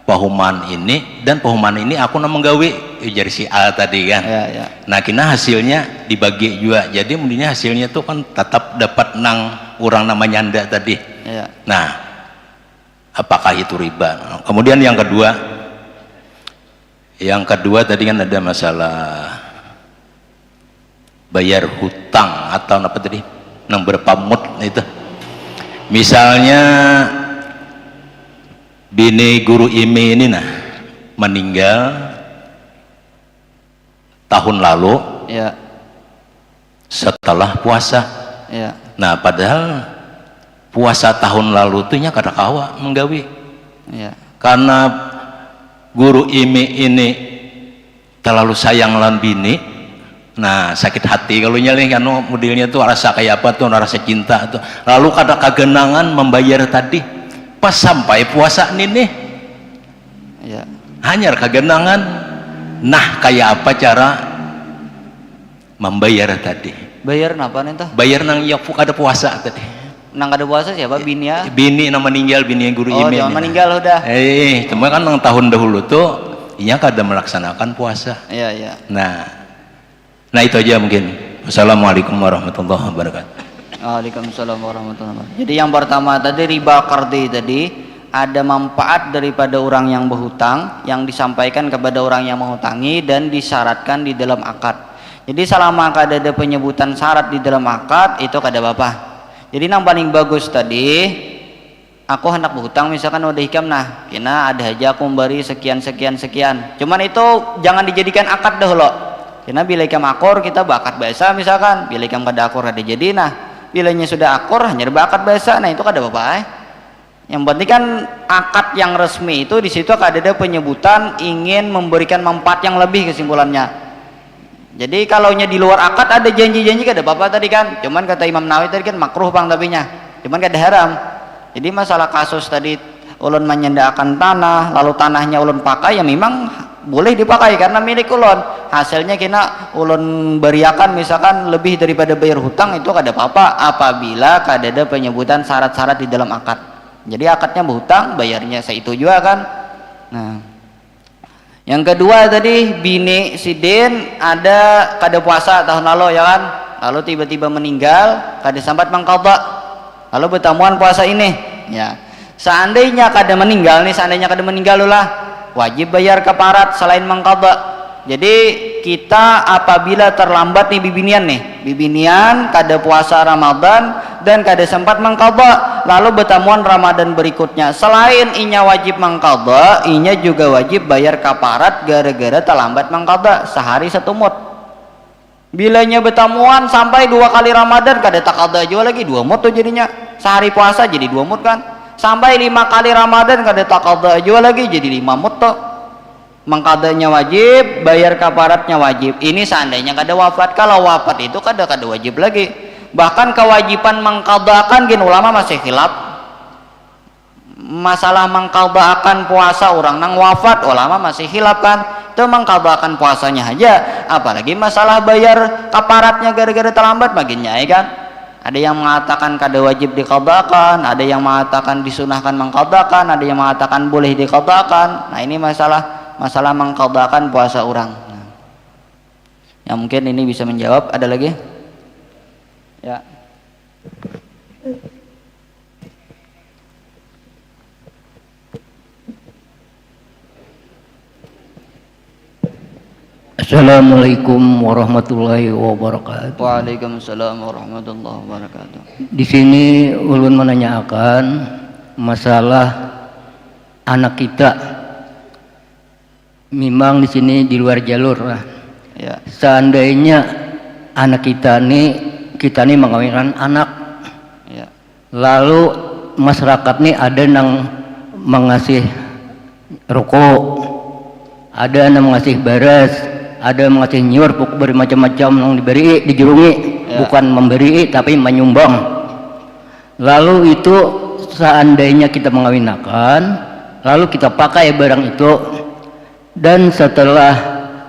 pahuman ini dan pahuman ini aku nak menggawe jadi si A tadi kan. Ya. Nah kena hasilnya dibagi juga, jadi mungkinnya hasilnya tuh kan tetap dapat nang orang namanya nyanda tadi. Ya. Nah apakah itu riba? Kemudian yang kedua tadi kan ada masalah bayar hutang atau apa tadi nang berpamut itu. Misalnya bini guru IMI ini meninggal tahun lalu Ya. setelah puasa. Ya. Nah padahal puasa tahun lalu tuh nya kada kawa menggawi. Ya. Karena guru IMI ini terlalu sayang lan bini. Nah sakit hati kalau nyalih kan modelnya tuh rasa kayak apa tuh, rasa cinta tuh. Lalu kada kagenangan membayar tadi. Pas sampai puasa nih Ya. hanya kagenangan. Nah kayak apa cara membayar tadi? Bayar napa nih tah? Bayar nang yang ada puasa tadi. Nang ada puasa siapa bini ya? Bini nang meninggal, bini yang guru Oh, IMI. jangan meninggal udah. Cuma kan nang tahun dahulu tuh ia kada melaksanakan puasa. Iya. Nah itu aja mungkin. Wassalamualaikum warahmatullahi wabarakatuh. Waalaikumsalam warahmatullahi wabarakatuh. Jadi yang pertama tadi riba qardi tadi ada manfaat daripada orang yang berhutang yang disampaikan kepada orang yang menghutangi dan disyaratkan di dalam akad. Jadi selama kada ada penyebutan syarat di dalam akad itu kada apa. Jadi yang paling bagus tadi, aku hendak berhutang misalkan udah hikam nah, kena ada aja aku memberi sekian sekian sekian. Cuman itu jangan dijadikan akad dahulu. Kena bila hikam akor kita bakad biasa misalkan, bila hikam kada akor ada jadi nah. Bilanya sudah akor hanya bakad biasa, nah itu kada apa-apa. Yang penting kan akad yang resmi itu di situ ada penyebutan ingin memberikan manfaat yang lebih kesimpulannya. Jadi kalau di luar akad ada janji-janji kada apa-apa tadi kan. Cuman kata Imam Nawawi tadi kan makruh bang tapinya. Cuman kada haram. Jadi masalah kasus tadi ulun menyandakan tanah lalu tanahnya ulun pakai ya memang boleh dipakai karena milik ulun. Hasilnya kena ulun beriakan misalkan lebih daripada bayar hutang itu kada apa-apa apabila kada ada penyebutan syarat-syarat di dalam akad. Jadi akadnya berhutang, bayarnya seitu juga kan. Nah, yang kedua tadi bini sidin ada kada puasa tahun lalu ya kan. Lalu tiba-tiba meninggal, kada sempat mengqadha. Lalu bertemuan puasa ini, ya. Seandainya kada meninggal lah, wajib bayar kafarat selain mengqadha. Jadi kita apabila terlambat nih bibinian kada puasa Ramadan dan kada sempat mengqadha, lalu bertemuan Ramadan berikutnya, selain inya wajib mengqadha, inya juga wajib bayar kafarat gara-gara terlambat mengqadha sehari satu mut. Bilanya bertemuan sampai 2 kali Ramadan kada taqadha juga lagi 2 mut tuh jadinya. Sehari puasa jadi 2 mut kan. Sampai 5 kali Ramadan kada taqadha juga lagi jadi 5 mut tuh. Mengqadhanya wajib, bayar kafaratnya wajib. Ini seandainya kada wafat. Kalau wafat itu kada wajib lagi. Bahkan kewajiban mengqadhakan gin ulama masih khilaf. Masalah mengqadhakan puasa orang nang wafat ulama masih khilaf kan. Itu mengqadhakan puasanya aja. Apalagi masalah bayar kafaratnya gara-gara terlambat makin nyai kan. Ada yang mengatakan kada wajib diqadhakan, ada yang mengatakan disunahkan mengqadhakan, ada yang mengatakan boleh diqadhakan. Nah, ini masalah mengqadhakan puasa orang. Nah, ya mungkin ini bisa menjawab. Ada lagi? Ya. Assalamualaikum warahmatullahi wabarakatuh. Waalaikumsalam warahmatullahi wabarakatuh. Di sini ulun menanyakan masalah anak kita. Memang di sini di luar jalur lah. Ya. Seandainya anak kita nih mengawinkan anak. Ya. Lalu masyarakat nih ada yang mengasih rokok, ada yang mengasih baras, ada yang mengasih nyur, bermacam-macam yang diberi, dijurungi, ya. Bukan memberi tapi menyumbang. Lalu itu seandainya kita mengawinkan, lalu kita pakai barang itu, dan setelah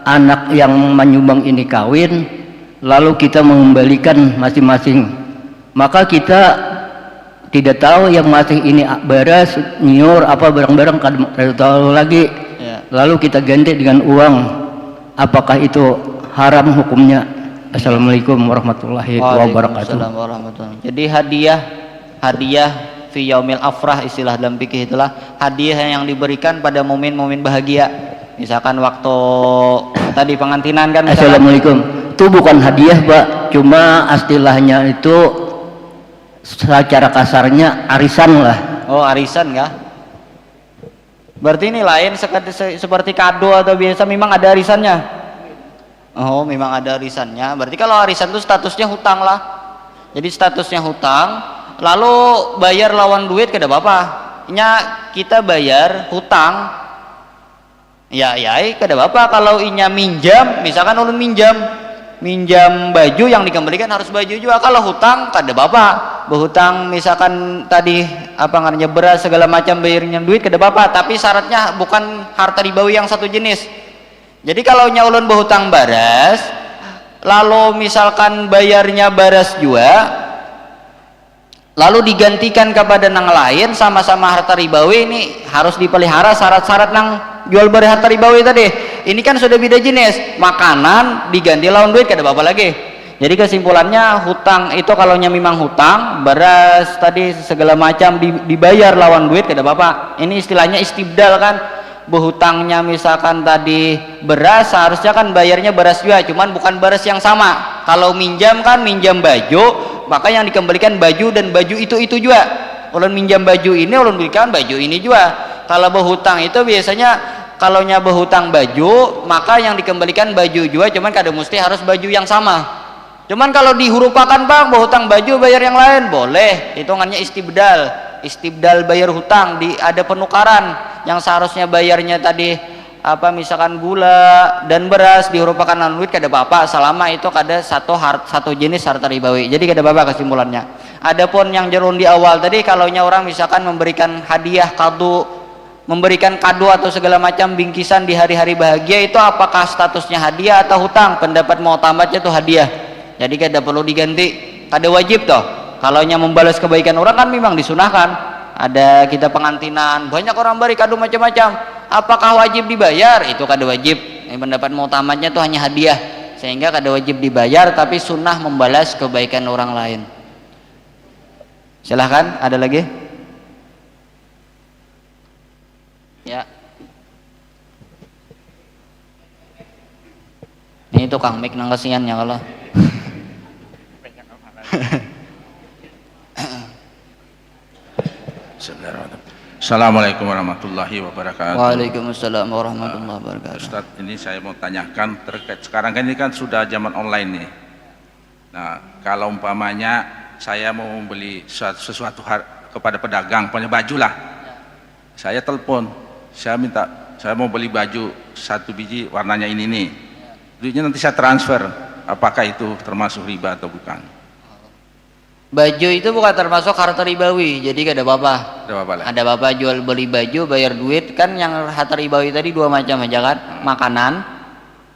anak yang menyumbang ini kawin, lalu kita mengembalikan masing-masing, maka kita tidak tahu yang masih ini baras, nyur, apa barang-barang kada tahu lagi. Ya. Lalu kita ganti dengan uang, apakah itu haram hukumnya? Assalamualaikum warahmatullahi wabarakatuh. Jadi hadiah fi yaumil afrah, istilah dalam fikih itulah hadiah yang diberikan pada momen-momen bahagia. Misalkan waktu tadi pengantinan kan. Assalamualaikum. Itu bukan hadiah, Pak. Cuma istilahnya itu secara kasarnya arisan lah. Oh, arisan kah? Berarti ini lain seperti kado atau biasa memang ada arisannya. Oh, memang ada arisannya. Berarti kalau arisan itu statusnya hutang lah. Jadi statusnya hutang, lalu bayar lawan duit kada apa-apa. Kita bayar hutang. Ya, kada apa-apa kalau inya minjam, misalkan ulun minjam baju yang dikembalikan harus baju juga. Kalau hutang kada apa-apa. Berhutang misalkan tadi apa namanya beras segala macam bayarnya duit kada apa-apa, tapi syaratnya bukan harta ribawi yang satu jenis. Jadi kalau nya ulun berhutang baras, lalu misalkan bayarnya baras juga, lalu digantikan kepada nang lain sama-sama harta ribawi, ini harus dipelihara syarat-syarat nang jual beli harta ribawi tadi. Ini kan sudah beda jenis, makanan diganti lawan duit kada apa-apa lagi. Jadi kesimpulannya hutang itu kalau memang hutang, beras tadi segala macam dibayar lawan duit kada apa-apa. Ini istilahnya istibdal kan. Berhutangnya misalkan tadi beras, seharusnya kan bayarnya beras juga, cuman bukan beras yang sama. Kalau minjam kan minjam baju, maka yang dikembalikan baju dan baju itu juga. Ulun minjam baju ini, ulun belikan baju ini juga. Kalau berhutang itu biasanya kalau berhutang baju, maka yang dikembalikan baju juga, cuman kada mesti harus baju yang sama. Cuman kalau dihurupakan bang, berhutang baju bayar yang lain boleh, hitungannya istibdal bayar hutang, ada penukaran yang seharusnya bayarnya tadi apa misalkan gula dan beras dihurupakan non duit kada apa-apa selama itu kada satu jenis harta ribawi, jadi kada apa-apa kesimpulannya. Adapun yang jerun di awal tadi, kalau orang misalkan memberikan hadiah kado, memberikan kado atau segala macam bingkisan di hari-hari bahagia, itu apakah statusnya hadiah atau hutang? Pendapat mu'tamadnya itu hadiah, jadi kada perlu diganti, kada wajib toh. Kalau membalas kebaikan orang kan memang disunahkan. Ada kita pengantinan, banyak orang beri kado macam-macam, apakah wajib dibayar? Itu kada wajib. Pendapat mu'tamadnya itu hanya hadiah, sehingga kada wajib dibayar, tapi sunnah membalas kebaikan orang lain. Silahkan, ada lagi? Ya. Ini tukang mic nang kasihannya kalau. Assalamualaikum warahmatullahi wabarakatuh. Waalaikumsalam warahmatullahi wabarakatuh. Ustaz, ini saya mau tanyakan terkait sekarang kan ini kan sudah zaman online nih. Nah, kalau umpamanya saya mau membeli sesuatu kepada pedagang, punya baju lah. Saya telepon, saya mau beli baju 1 biji warnanya ini nih. Duitnya nanti saya transfer. Apakah itu termasuk riba atau bukan? Baju itu bukan termasuk harta ribawi, jadi gak ada apa-apa. Ada apa-apa jual beli baju, bayar duit. Kan yang harta ribawi tadi dua macam aja kan.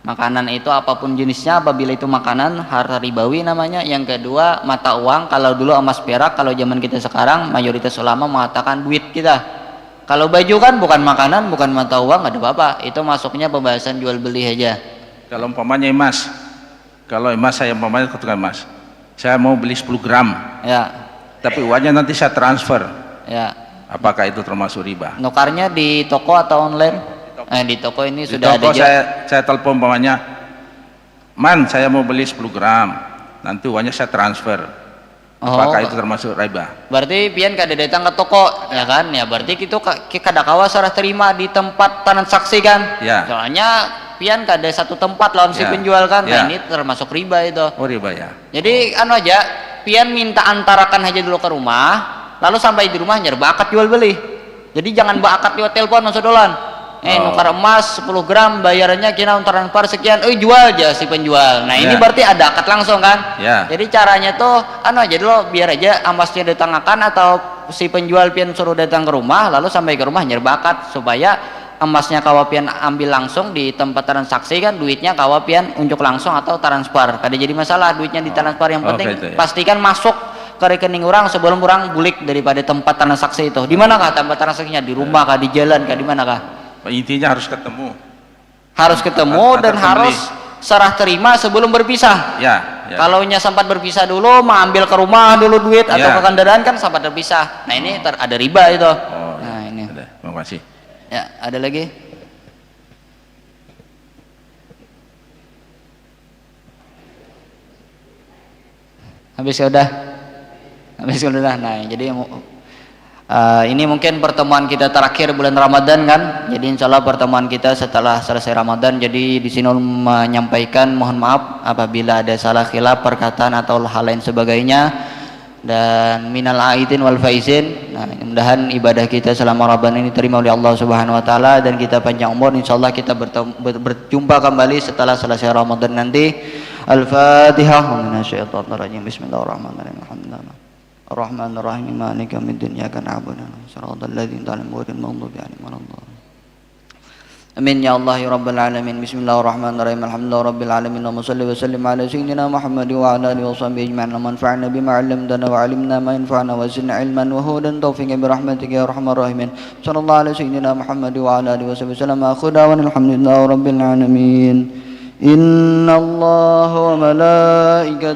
Makanan itu apapun jenisnya, apabila itu makanan harta ribawi namanya. Yang kedua mata uang, kalau dulu emas perak, kalau zaman kita sekarang mayoritas ulama mengatakan duit kita. Kalau baju kan bukan makanan, bukan mata uang, gak ada apa-apa. Itu masuknya pembahasan jual beli aja. Kalau umpamanya emas, saya umpamanya ke tukang emas, saya mau beli 10 gram ya, tapi uangnya nanti saya transfer ya, apakah itu termasuk riba? Nukarnya di toko atau online? Di toko ini Di sudah toko ada. saya telepon umpamanya, man saya mau beli 10 gram, nanti uangnya saya transfer, apakah itu termasuk riba? Berarti pian kada datang ke toko ya kan, ya berarti itu kada kawa serah terima di tempat transaksi kan ya. Soalnya pian kada satu tempat lawan si penjual kan. Nah ini termasuk riba itu. Oh riba ya. Jadi anu aja, pian minta antarakan aja dulu ke rumah, lalu sampai di rumah nyerba akad jual beli. Jadi jangan akad lewat telepon maksud dolan. Nukar emas 10 gram bayarannya kena transfer sekian, jual aja si penjual. Nah ini berarti ada akad langsung kan. Jadi caranya tuh anu aja dulu, biar aja emasnya ditangakan atau si penjual pian suruh datang ke rumah, lalu sampai ke rumah nyerba akad, supaya emasnya kawapian ambil langsung di tempat transaksi kan, duitnya kawapian unjuk langsung atau transfer. Kada jadi masalah duitnya ditransfer, yang penting gitu ya. pastikan masuk ke rekening orang sebelum orang bulik daripada tempat transaksi itu. Di manakah tempat transaksinya? Di rumah kah, di jalan kah, di manakah? Intinya harus ketemu. Harus ketemu dan harus serah terima sebelum berpisah. Ya. Kalau sempat berpisah dulu, mengambil ke rumah dulu duit atau ke kendaraan kan sempat berpisah. Nah ini ada riba itu. Nah ini. Terima kasih. Ya, ada lagi? Habis sudah. Nah, jadi ini mungkin pertemuan kita terakhir bulan Ramadan kan. Jadi insya Allah pertemuan kita setelah selesai Ramadan. Jadi di sini menyampaikan mohon maaf apabila ada salah khilaf perkataan atau hal lain sebagainya. Dan minal aidin wal faizin. Nah, mudah-mudahan ibadah kita selama Ramadan ini terima oleh Allah Subhanahu wa taala dan kita panjang umur. Insyaallah kita berjumpa kembali setelah selesai Ramadan nanti. Al-Fatihah. Minasyaitonir rajim. Bismillahirrahmanirrahim. Alhamdulillah. Ar-Rahmanir Rahim. Maliki yaumiddin. Iyyaka na'budu wa iyyaka nasta'in. Shiratal ladzina an'amta 'alaihim ghairil maghdubi 'alaihim waladdallin. Amin ya Allah ya Rabbal Alamin. Bismillahirrahmanirrahim. Alhamdulillah Rabbil Alamin. Wa salli wa sallim ala sayyidina Muhammad wa ala alihi wa sahbihi ajma'in. Manfa'na bima 'allamtana wa 'allimna ma yanfa'una wa zidna 'ilman wa hudan tawfiqan bi rahmatika ya arhamar rahimin. Sallallahu ala sayyidina Muhammad wa ala alihi wa sahbihi wasallam. Akhuda wa alhamdulillahi rabbil alamin. Inna Allah wa malaikatahu